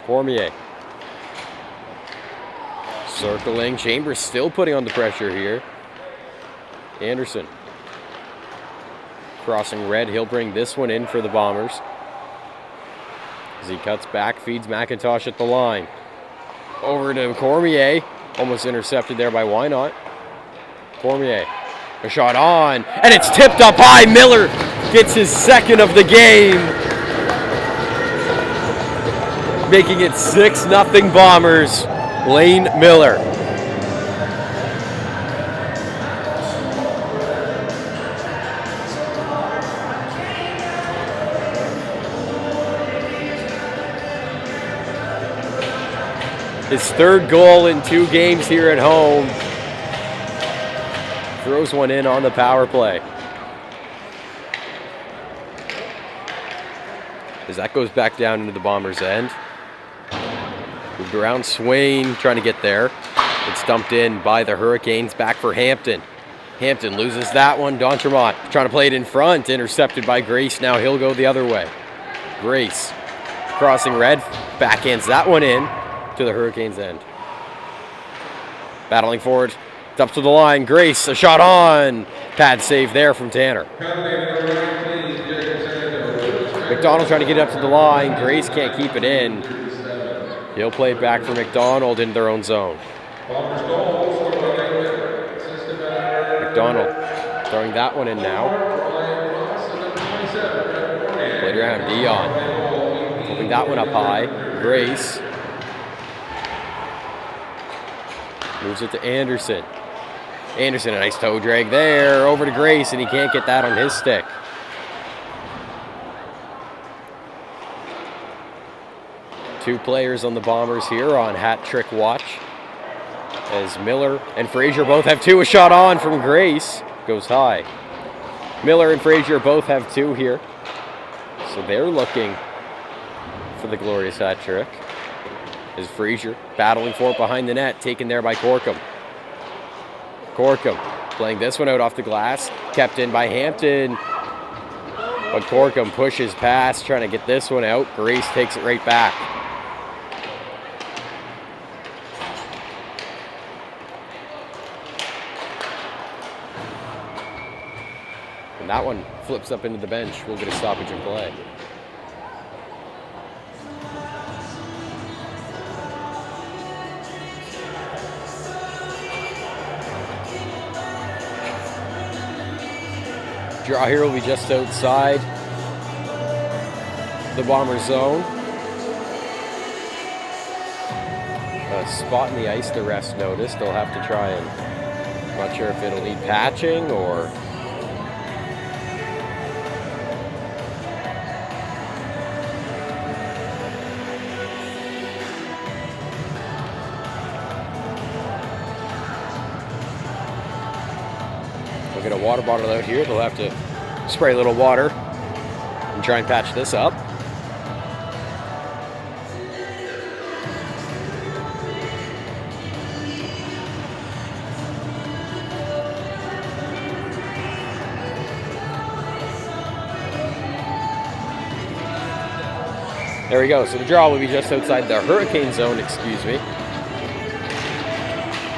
Cormier. Circling. Chambers still putting on the pressure here. Anderson. Crossing red. He'll bring this one in for the Bombers. As he cuts back, feeds McIntosh at the line. Over to Cormier. Almost intercepted there by Wynot. Cormier. A shot on. And it's tipped up high. Miller gets his second of the game. Making it 6-0 Bombers. Lane Miller. His third goal in 2 games here at home. Throws one in on the power play. As that goes back down into the Bombers' end. Moved around, Swain trying to get there. It's dumped in by the Hurricanes. Back for Hampton. Hampton loses that one. D'Entremont trying to play it in front. Intercepted by Grace. Now he'll go the other way. Grace crossing red. Backhands that one in to the Hurricanes' end. Battling forward. It's up to the line. Grace, a shot on. Pad save there from Tanner. McDonald trying to get up to the line. Grace can't keep it in. He'll play it back for McDonald in their own zone. McDonald throwing that one in now. Played around Dion. Flipping that one up high. Grace. Moves it to Anderson. Anderson, a nice toe drag there. Over to Grace, and he can't get that on his stick. Two players on the Bombers here on hat trick watch. As Miller and Frazier both have 2. A shot on from Grace. Goes high. Miller and Frazier both have 2 here. So they're looking for the glorious hat trick. As Frazier battling for it behind the net, taken there by Corkum. Corkum playing this one out off the glass, kept in by Hampton. But Corkum pushes past, trying to get this one out. Grace takes it right back. And that one flips up into the bench. We'll get a stoppage in play. Draw here will be just outside the Bomber zone. A spot in the ice to rest notice. They'll have to try and, I'm not sure if it'll need patching or They'll get a water bottle out here. They'll have to spray a little water and try and patch this up. There we go. So the draw will be just outside the hurricane zone, excuse me.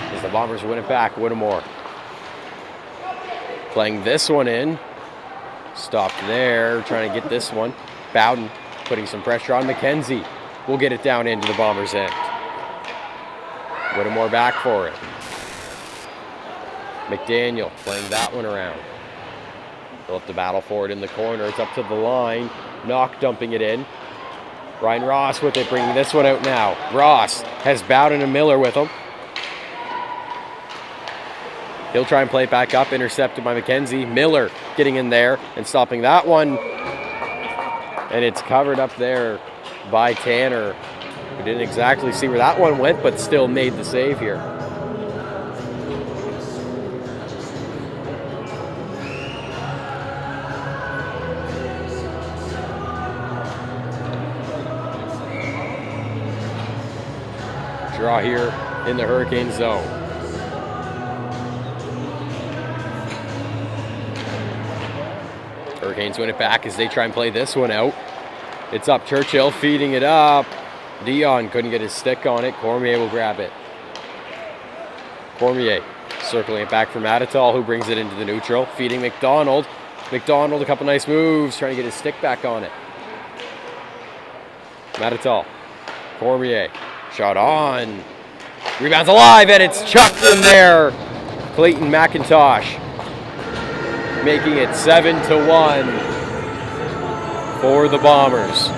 As the Bombers win it back, Whittemore. Playing this one in. Stopped there, trying to get this one. Bowden putting some pressure on McKenzie. We'll get it down into the Bombers' end. Whittemore back for it. McDaniel playing that one around. They'll have to battle for it in the corner. It's up to the line. Knock dumping it in. Ryan Ross with it, bringing this one out now. Ross has Bowden and Miller with him. He'll try and play it back up, intercepted by McKenzie. Miller getting in there and stopping that one. And it's covered up there by Tanner, who didn't exactly see where that one went, but still made the save here. Draw here in the hurricane zone. Hurricanes win it back as they try and play this one out. It's up. Churchill feeding it up. Dion couldn't get his stick on it. Cormier will grab it. Cormier circling it back for Matatal, who brings it into the neutral. Feeding McDonald. McDonald, a couple nice moves, trying to get his stick back on it. Matatal. Cormier. Shot on. Rebound's alive, and it's chucked in there. Clayton McIntosh making it 7-1 for the Bombers.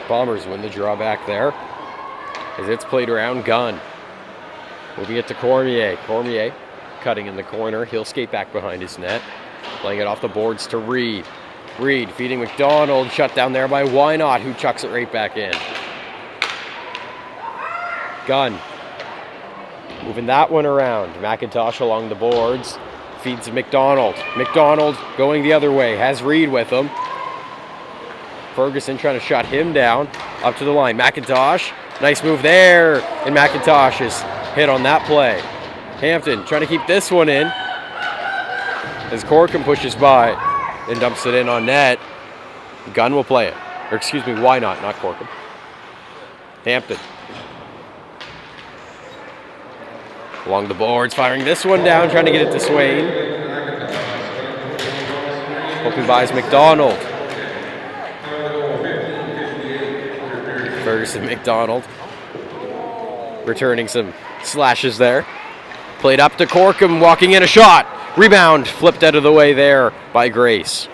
Bombers win the draw back there as it's played around. Gunn moving it to Cormier. Cormier cutting in the corner. He'll skate back behind his net. Playing it off the boards to Reed. Reed feeding McDonald. Shut down there by Wynot, who chucks it right back in. Gunn moving that one around. McIntosh along the boards. Feeds McDonald. McDonald going the other way. Has Reed with him. Ferguson trying to shut him down. Up to the line. McIntosh. Nice move there. And McIntosh is hit on that play. Hampton trying to keep this one in. As Corkum pushes by and dumps it in on net. Gunn will play it. Or excuse me, why not Corkum. Hampton. Along the boards, firing this one down, trying to get it to Swain. Hoping buys McDonald. Ferguson McDonald returning some slashes there. Played up to Corkum, walking in a shot. Rebound flipped out of the way there by Grace.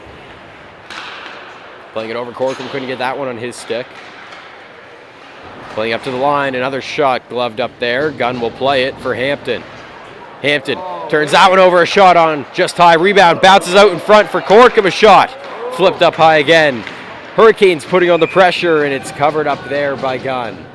Playing it over Corkum, couldn't get that one on his stick. Playing up to the line, another shot gloved up there. Gunn will play it for Hampton. Hampton turns that one over, a shot on just high. Rebound bounces out in front for Corkum, a shot. Flipped up high again. Hurricanes putting on the pressure, and it's covered up there by Gunn.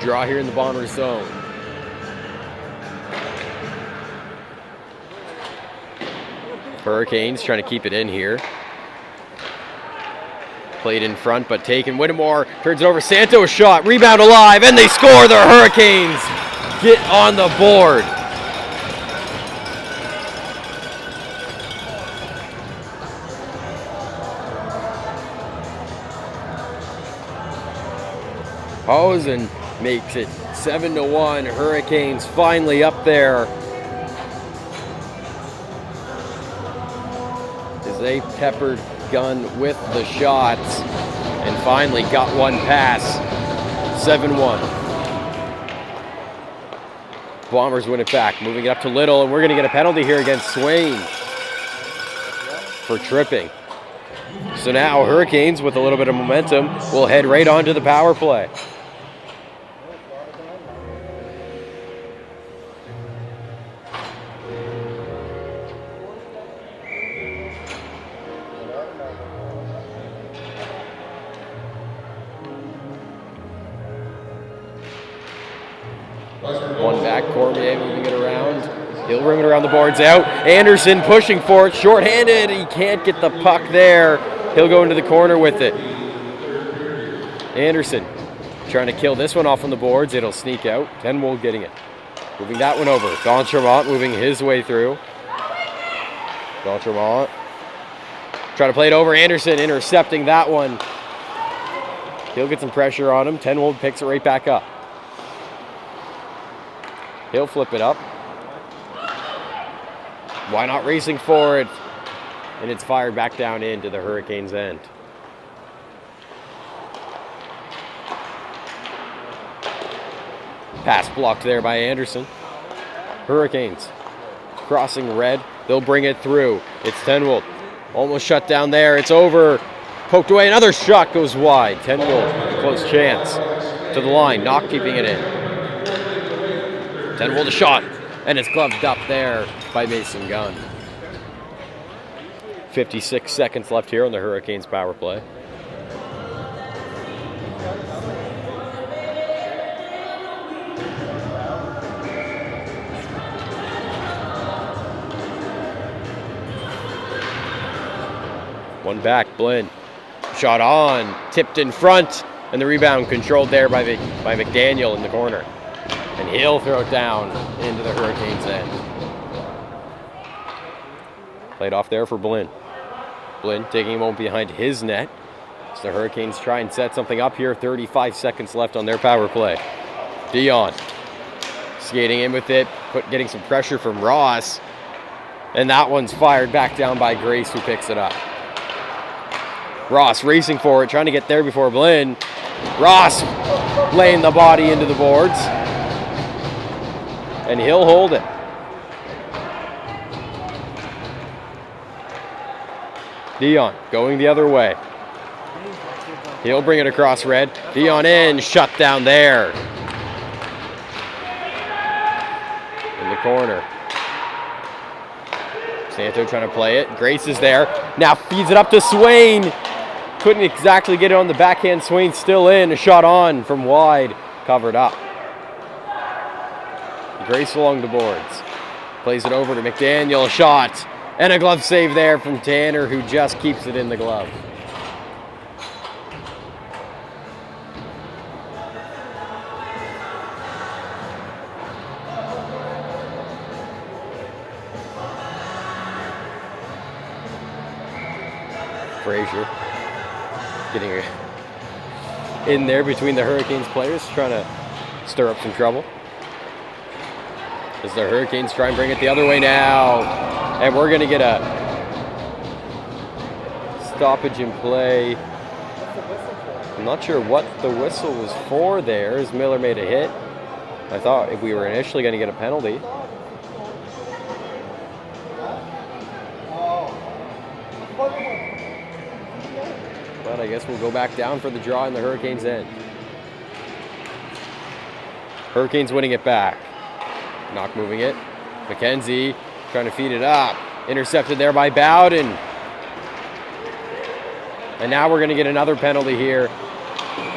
Draw here in the Bombers zone. Hurricanes trying to keep it in here. Played in front, but taken. Whittemore turns it over. Santos shot. Rebound alive, and they score. The Hurricanes get on the board. Hosen makes it 7-1. Hurricanes finally up there. They peppered Gunn with the shots and finally got one pass. 7-1. Bombers win it back, moving it up to Little, and we're going to get a penalty here against Swain for tripping. So now Hurricanes, with a little bit of momentum, will head right onto the power play. One back, Cormier moving it around. He'll rim it around the boards out. Anderson pushing for it, short-handed. He can't get the puck there. He'll go into the corner with it. Anderson trying to kill this one off on the boards. It'll sneak out. Tenwold getting it. Moving that one over. D'Entremont moving his way through. D'Entremont trying to play it over. Anderson intercepting that one. He'll get some pressure on him. Tenwold picks it right back up. He'll flip it up. Why not racing for it? And it's fired back down into the Hurricanes' end. Pass blocked there by Anderson. Hurricanes crossing red. They'll bring it through. It's Tenwold. Almost shut down there. It's over. Poked away. Another shot goes wide. Tenwold, close chance. To the line. Not keeping it in. Tenwold a shot, and it's gloved up there by Mason Gunn. 56 seconds left here on the Hurricanes power play. One back, Blinn. Shot on, tipped in front, and the rebound controlled there by McDaniel in the corner. And he'll throw it down into the Hurricanes' end. Played off there for Blinn. Blinn taking him home behind his net. So the Hurricanes try and set something up here. 35 seconds left on their power play. Dion skating in with it, getting some pressure from Ross. And that one's fired back down by Grace, who picks it up. Ross racing for it, trying to get there before Blinn. Ross laying the body into the boards. And he'll hold it. Dion going the other way. He'll bring it across red. Dion in, shut down there. In the corner. Santo trying to play it. Grace is there. Now feeds it up to Swain. Couldn't exactly get it on the backhand. Swain still in. A shot on from wide. Covered up. Grace along the boards. Plays it over to McDaniel. A shot. And a glove save there from Tanner, who just keeps it in the glove. Frazier getting in there between the Hurricanes players, trying to stir up some trouble. As the Hurricanes try and bring it the other way now. And we're going to get a stoppage in play. I'm not sure what the whistle was for there, as Miller made a hit. I thought if we were initially going to get a penalty. But I guess we'll go back down for the draw in the Hurricanes' end. Hurricanes winning it back. Knock moving it. McKenzie trying to feed it up. Intercepted there by Bowden. And now we're going to get another penalty here.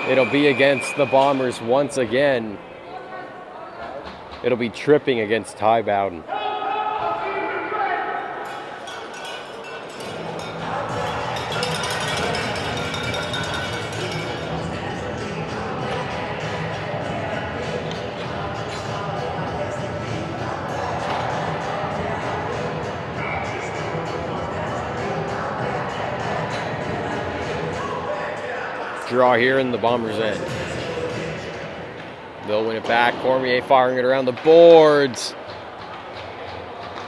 It'll be against the Bombers once again. It'll be tripping against Ty Bowden. Draw here in the Bombers' end. They'll win it back. Cormier firing it around the boards.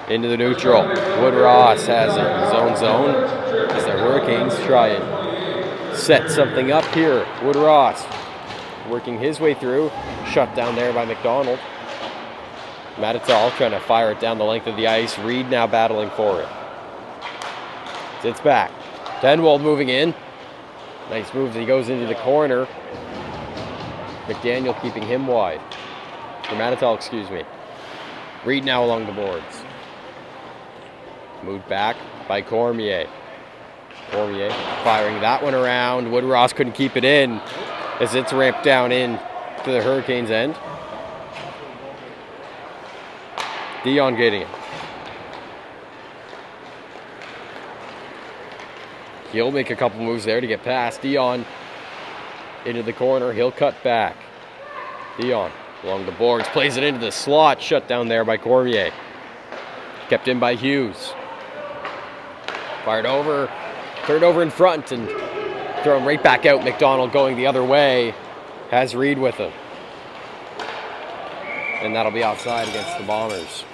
Into the neutral. Wood Ross has it. Zone. As the Hurricanes try and set something up here. Wood Ross working his way through. Shut down there by McDonald. Matatal trying to fire it down the length of the ice. Reed now battling for it. Sits back. Denwald moving in. Nice move as he goes into the corner. McDaniel keeping him wide. Or Matatal, excuse me. Reed now along the boards. Moved back by Cormier. Cormier firing that one around. Wood Ross couldn't keep it in as it's ramped down in to the Hurricanes' end. Dion getting it. He'll make a couple moves there to get past. Dion into the corner. He'll cut back. Dion along the boards. Plays it into the slot. Shut down there by Cormier. Kept in by Hughes. Fired over. Turned over in front and throw him right back out. McDonald going the other way. Has Reed with him. And that'll be outside against the Bombers.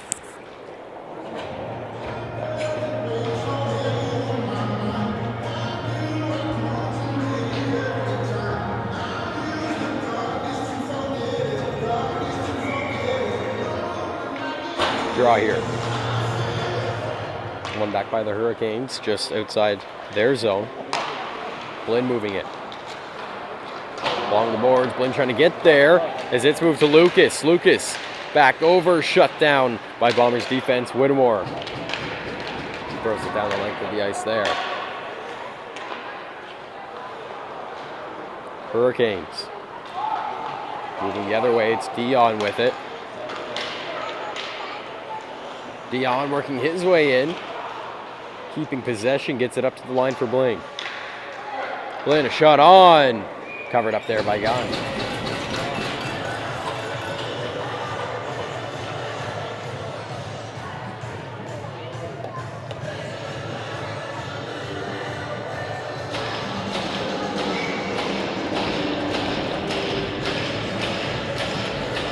Draw here. One back by the Hurricanes, just outside their zone. Blinn moving it. Along the boards, Blinn trying to get there as it's moved to Lucas. Lucas back over, shut down by Bombers defense. Whittemore throws it down the length of the ice there. Hurricanes moving the other way. It's Dion with it. Dion working his way in. Keeping possession, gets it up to the line for Blinn. Blinn, a shot on. Covered up there by Gunn.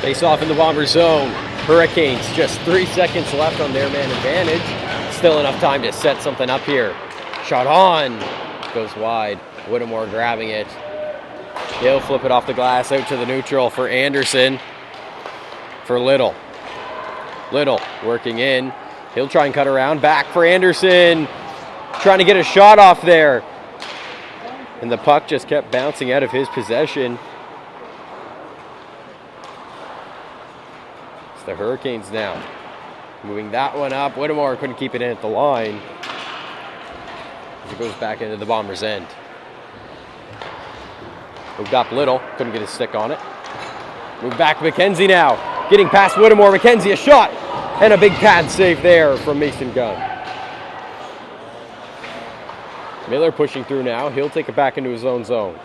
Face off in the Bomber zone. Hurricanes just 3 seconds left on their man advantage. Still enough time to set something up here. Shot on. Goes wide. Whittemore grabbing it. He'll flip it off the glass out to the neutral for Anderson. For Little. Little working in. He'll try and cut around. Back for Anderson. Trying to get a shot off there. And the puck just kept bouncing out of his possession. It's the Hurricanes now. Moving that one up. Whittemore couldn't keep it in at the line. As it goes back into the Bombers' end. Moved up Little. Couldn't get his stick on it. Moved back McKenzie now. Getting past Whittemore. McKenzie a shot. And a big pad save there from Mason Gunn. Miller pushing through now. He'll take it back into his own zone.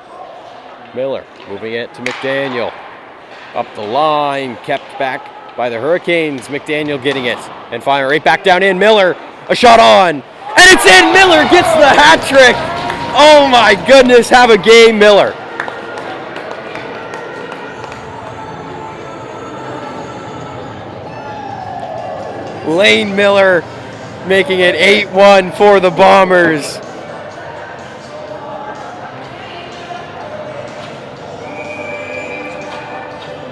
Miller moving it to McDaniel. Up the line. Kept back by the Hurricanes. McDaniel getting it. And firing right back down in. Miller. A shot on. And it's in. Miller gets the hat trick. Oh my goodness. Have a game, Miller. Lane Miller making it 8-1 for the Bombers.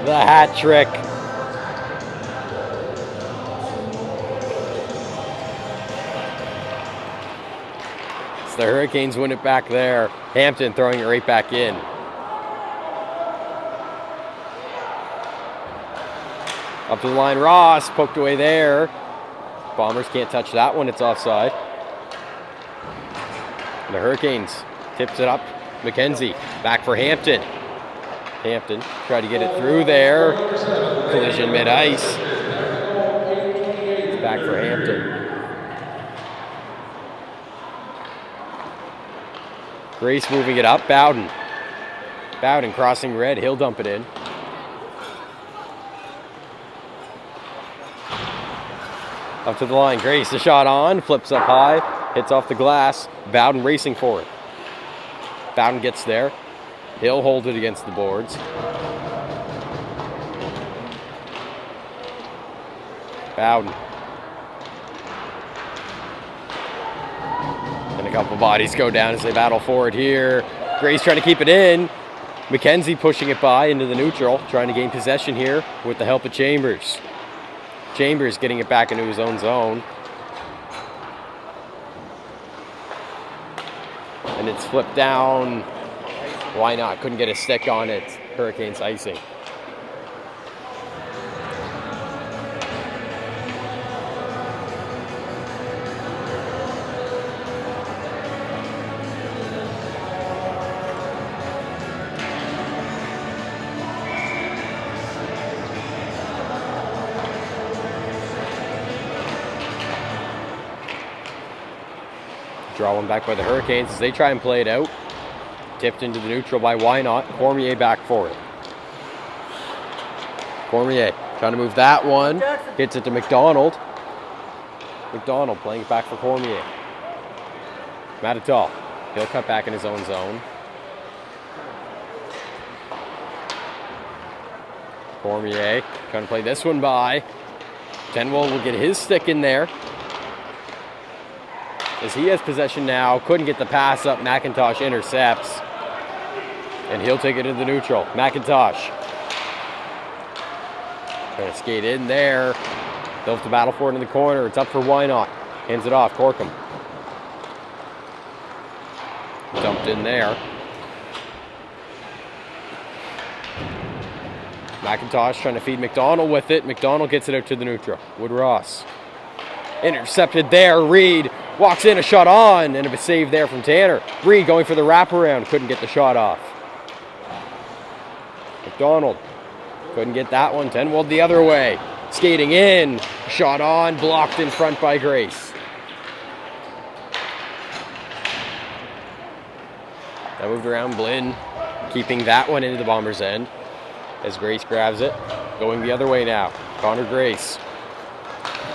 The hat trick. It's the Hurricanes win it back there. Hampton throwing it right back in. Up to the line, Ross poked away there. Bombers can't touch that one, it's offside. And the Hurricanes tips it up. McKenzie back for Hampton. Hampton tried to get it through there. Collision mid-ice. Back for Hampton. Grace moving it up. Bowden. Bowden crossing red. He'll dump it in. Up to the line. Grace, the shot on. Flips up high. Hits off the glass. Bowden racing for it. Bowden gets there. He'll hold it against the boards. Bowden. A couple bodies go down as they battle for it here. Grace trying to keep it in. McKenzie pushing it by into the neutral, trying to gain possession here with the help of Chambers. Chambers getting it back into his own zone. And it's flipped down. Why not? Couldn't get a stick on it. Hurricanes icing. Draw one back by the Hurricanes as they try and play it out. Tipped into the neutral by Why Not. Cormier back for it. Cormier trying to move that one. Hits it to McDonald. McDonald playing it back for Cormier. Matatal. He'll cut back in his own zone. Cormier trying to play this one by. Tenwell will get his stick in there. As he has possession now, couldn't get the pass up. McIntosh intercepts. And he'll take it into the neutral. McIntosh. Trying to skate in there. They'll have to battle for it in the corner. It's up for Why Not. Hands it off. Corkum. Dumped in there. McIntosh trying to feed McDonald with it. McDonald gets it out to the neutral. Wood Ross. Intercepted there. Reed walks in, a shot on, and a save there from Tanner. Reed going for the wraparound. Couldn't get the shot off. McDonald couldn't get that one. Tenwell the other way. Skating in. Shot on. Blocked in front by Grace. That moved around. Blinn keeping that one into the Bombers' end as Grace grabs it. Going the other way now. Connor Grace.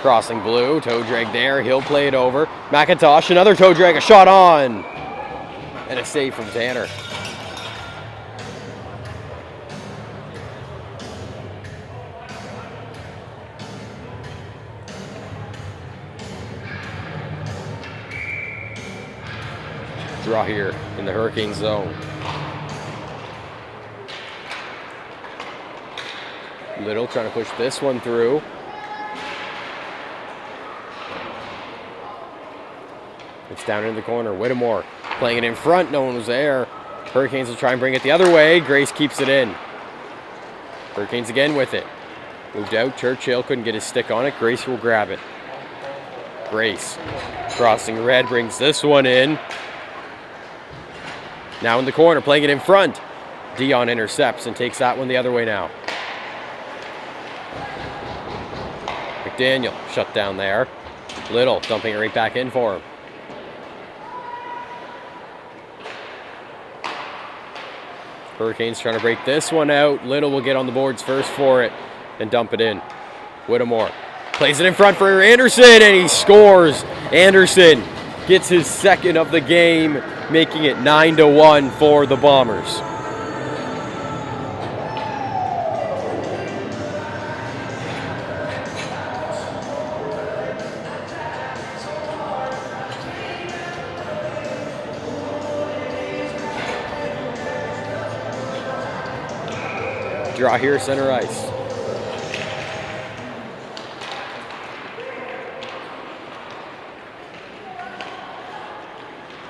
Crossing blue. Toe drag there. He'll play it over. McIntosh. Another toe drag. A shot on. And a save from Tanner. Draw here in the Hurricane zone. Little trying to push this one through. It's down in the corner. Whittemore playing it in front. No one was there. Hurricanes will try and bring it the other way. Grace keeps it in. Hurricanes again with it. Moved out. Churchill couldn't get his stick on it. Grace will grab it. Grace crossing red brings this one in. Now in the corner, playing it in front. Dion intercepts and takes that one the other way now. McDaniel shut down there. Little dumping it right back in for him. Hurricanes trying to break this one out. Little will get on the boards first for it and dump it in. Whittemore plays it in front for Anderson and he scores. Anderson gets his second of the game, making it 9-1 for the Bombers. Draw here, center ice.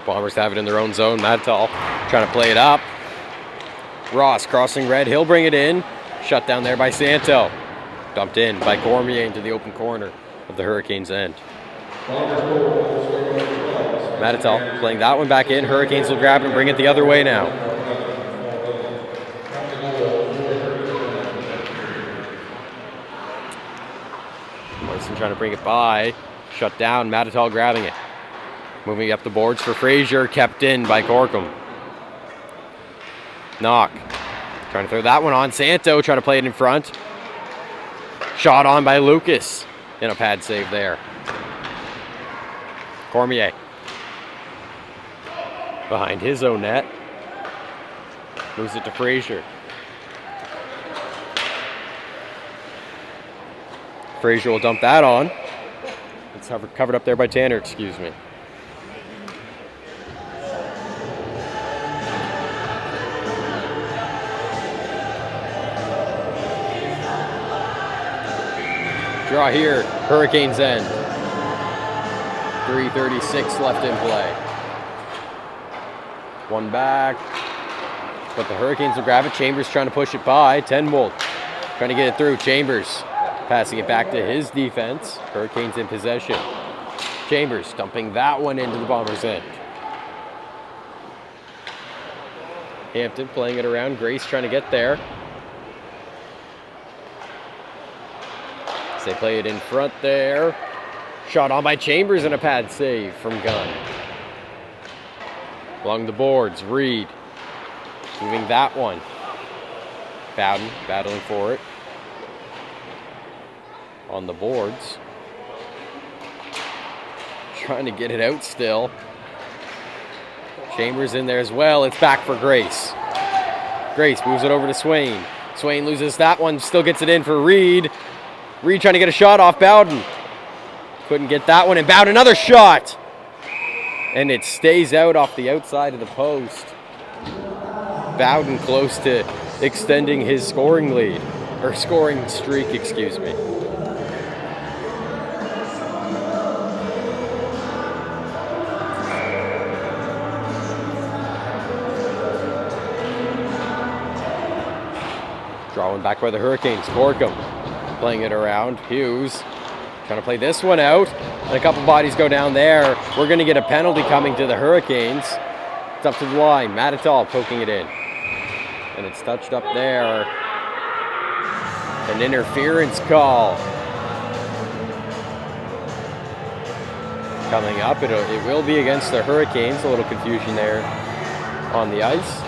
Bombers have it in their own zone. Madtal trying to play it up. Ross crossing red. He'll bring it in. Shut down there by Santo. Dumped in by Cormier into the open corner of the Hurricanes' end. Madtal playing that one back in. Hurricanes will grab it and bring it the other way now. Trying to bring it by. Shut down. Matatal grabbing it. Moving up the boards for Frazier. Kept in by Corkum. Knock. Trying to throw that one on. Santo trying to play it in front. Shot on by Lucas. And a pad save there. Cormier. Behind his own net. Moves it to Frazier. Frazier will dump that on. It's covered up there by Tanner, excuse me. Draw here. Hurricanes end. 3:36 left in play. One back. But the Hurricanes will grab it. Chambers trying to push it by. 10-volt trying to get it through. Chambers passing it back to his defense. Hurricanes in possession. Chambers dumping that one into the Bombers' end. Hampton playing it around. Grace trying to get there. As they play it in front there. Shot on by Chambers and a pad save from Gunn. Along the boards, Reed moving that one. Bowden battling for it. On the boards. Trying to get it out still. Chambers in there as well. It's back for Grace. Grace moves it over to Swain. Swain loses that one. Still gets it in for Reed. Reed trying to get a shot off Bowden. Couldn't get that one. And Bowden another shot. And it stays out off the outside of the post. Bowden close to extending his scoring lead. Or scoring streak, excuse me. Drawing back by the Hurricanes. Gorkum playing it around. Hughes trying to play this one out. And a couple bodies go down there. We're going to get a penalty coming to the Hurricanes. It's up to the line. Matatal poking it in. And it's touched up there. An interference call. Coming up. It will be against the Hurricanes. A little confusion there on the ice.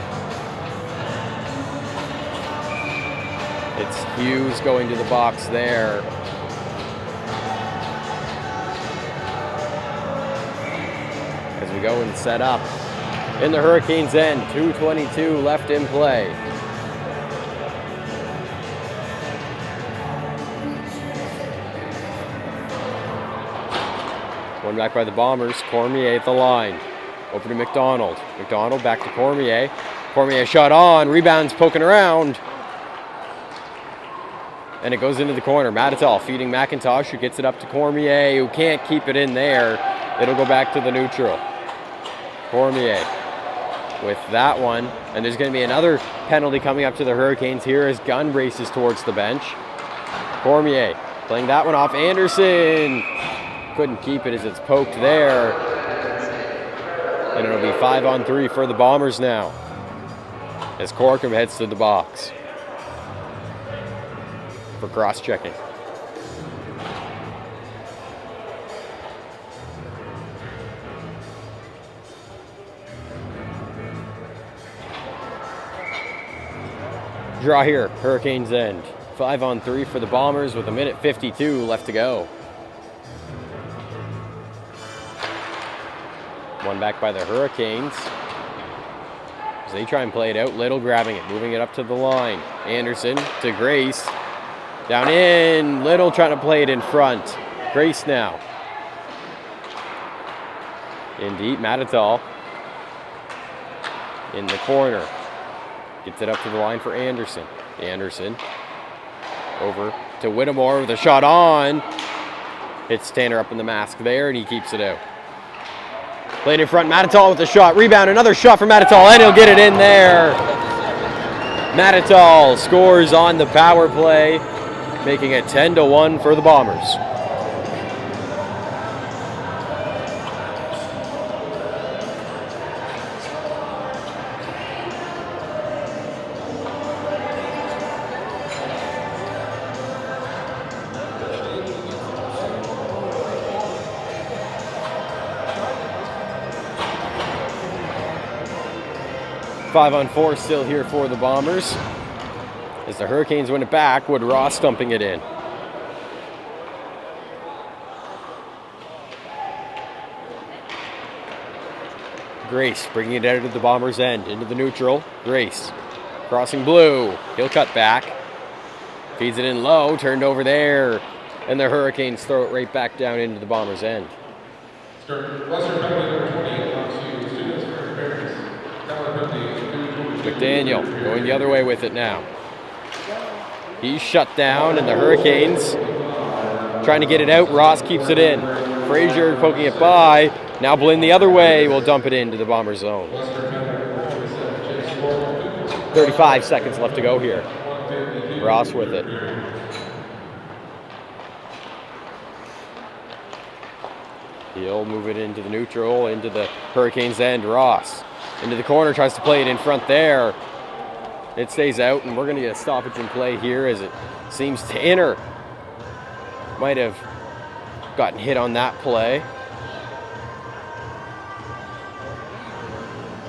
It's Hughes going to the box there. As we go and set up in the Hurricanes' end. 2:22 left in play. One back by the Bombers. Cormier at the line. Over to McDonald. McDonald back to Cormier. Cormier shot on. Rebounds poking around. And it goes into the corner. Matatal feeding McIntosh, who gets it up to Cormier, who can't keep it in there. It'll go back to the neutral. Cormier with that one. And there's going to be another penalty coming up to the Hurricanes here as Gunn races towards the bench. Cormier playing that one off. Anderson couldn't keep it as it's poked there. And it'll be 5-on-3 for the Bombers now as Corkum heads to the box for cross-checking. Draw here, Hurricanes end. 5-on-3 for the Bombers with 1:52 left to go. One back by the Hurricanes. As they try and play it out, Little grabbing it, moving it up to the line. Anderson to Grace. Down in, Little trying to play it in front. Grace now. In deep, Matatal. In the corner. Gets it up to the line for Anderson. Anderson. Over to Whittemore with a shot on. Hits Tanner up in the mask there, and he keeps it out. Played in front, Matatal with a shot. Rebound, another shot for Matatal, and he'll get it in there. Matatal scores on the power play, making it 10-1 for the Bombers. Five on four still here for the Bombers. As the Hurricanes win it back, Wood Ross stumping it in. Grace bringing it out of the Bombers' end into the neutral. Grace crossing blue. He'll cut back. Feeds it in low, turned over there. And the Hurricanes throw it right back down into the Bombers' end. McDaniel going the other way with it now. He's shut down, and the Hurricanes trying to get it out. Ross keeps it in. Frazier poking it by. Now Blinn the other way will dump it into the Bomber zone. 35 seconds left to go here. Ross with it. He'll move it into the neutral, into the Hurricanes' end. Ross into the corner, tries to play it in front there. It stays out, and we're going to get a stoppage in play here as it seems Tanner might have gotten hit on that play.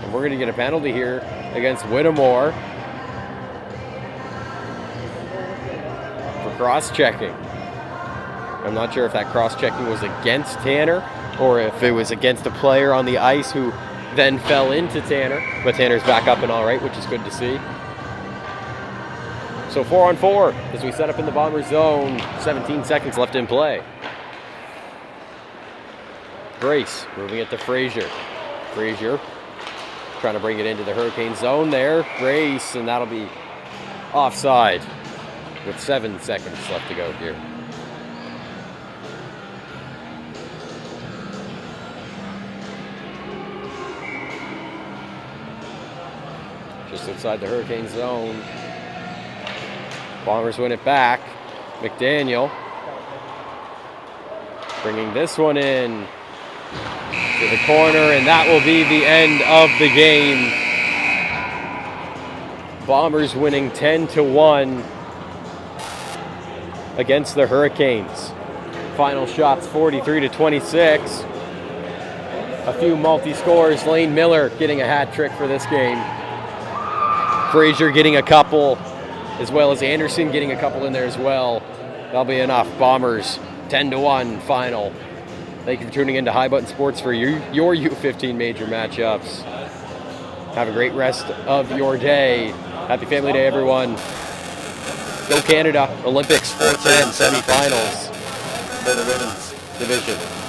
And we're going to get a penalty here against Whittemore for cross-checking. I'm not sure if that cross-checking was against Tanner or if it was against a player on the ice who then fell into Tanner. But Tanner's back up and all right, which is good to see. So 4-on-4 as we set up in the Bomber zone. 17 seconds left in play. Grace moving it to Frazier. Frazier trying to bring it into the Hurricane zone there. Grace, and that'll be offside with 7 seconds left to go here. Just inside the Hurricane zone. Bombers win it back. McDaniel bringing this one in to the corner, and that will be the end of the game. Bombers winning 10-1 against the Hurricanes. Final shots 43-26. A few multi-scores. Lane Miller getting a hat trick for this game. Frazier getting a couple, as well as Anderson getting a couple in there as well. That'll be enough. Bombers 10-1 final. Thank you for tuning in to High Button Sports for your U15 major matchups. Have a great rest of your day. Happy Family Day, everyone. Go Canada. Olympics 410 semifinals for the women's division.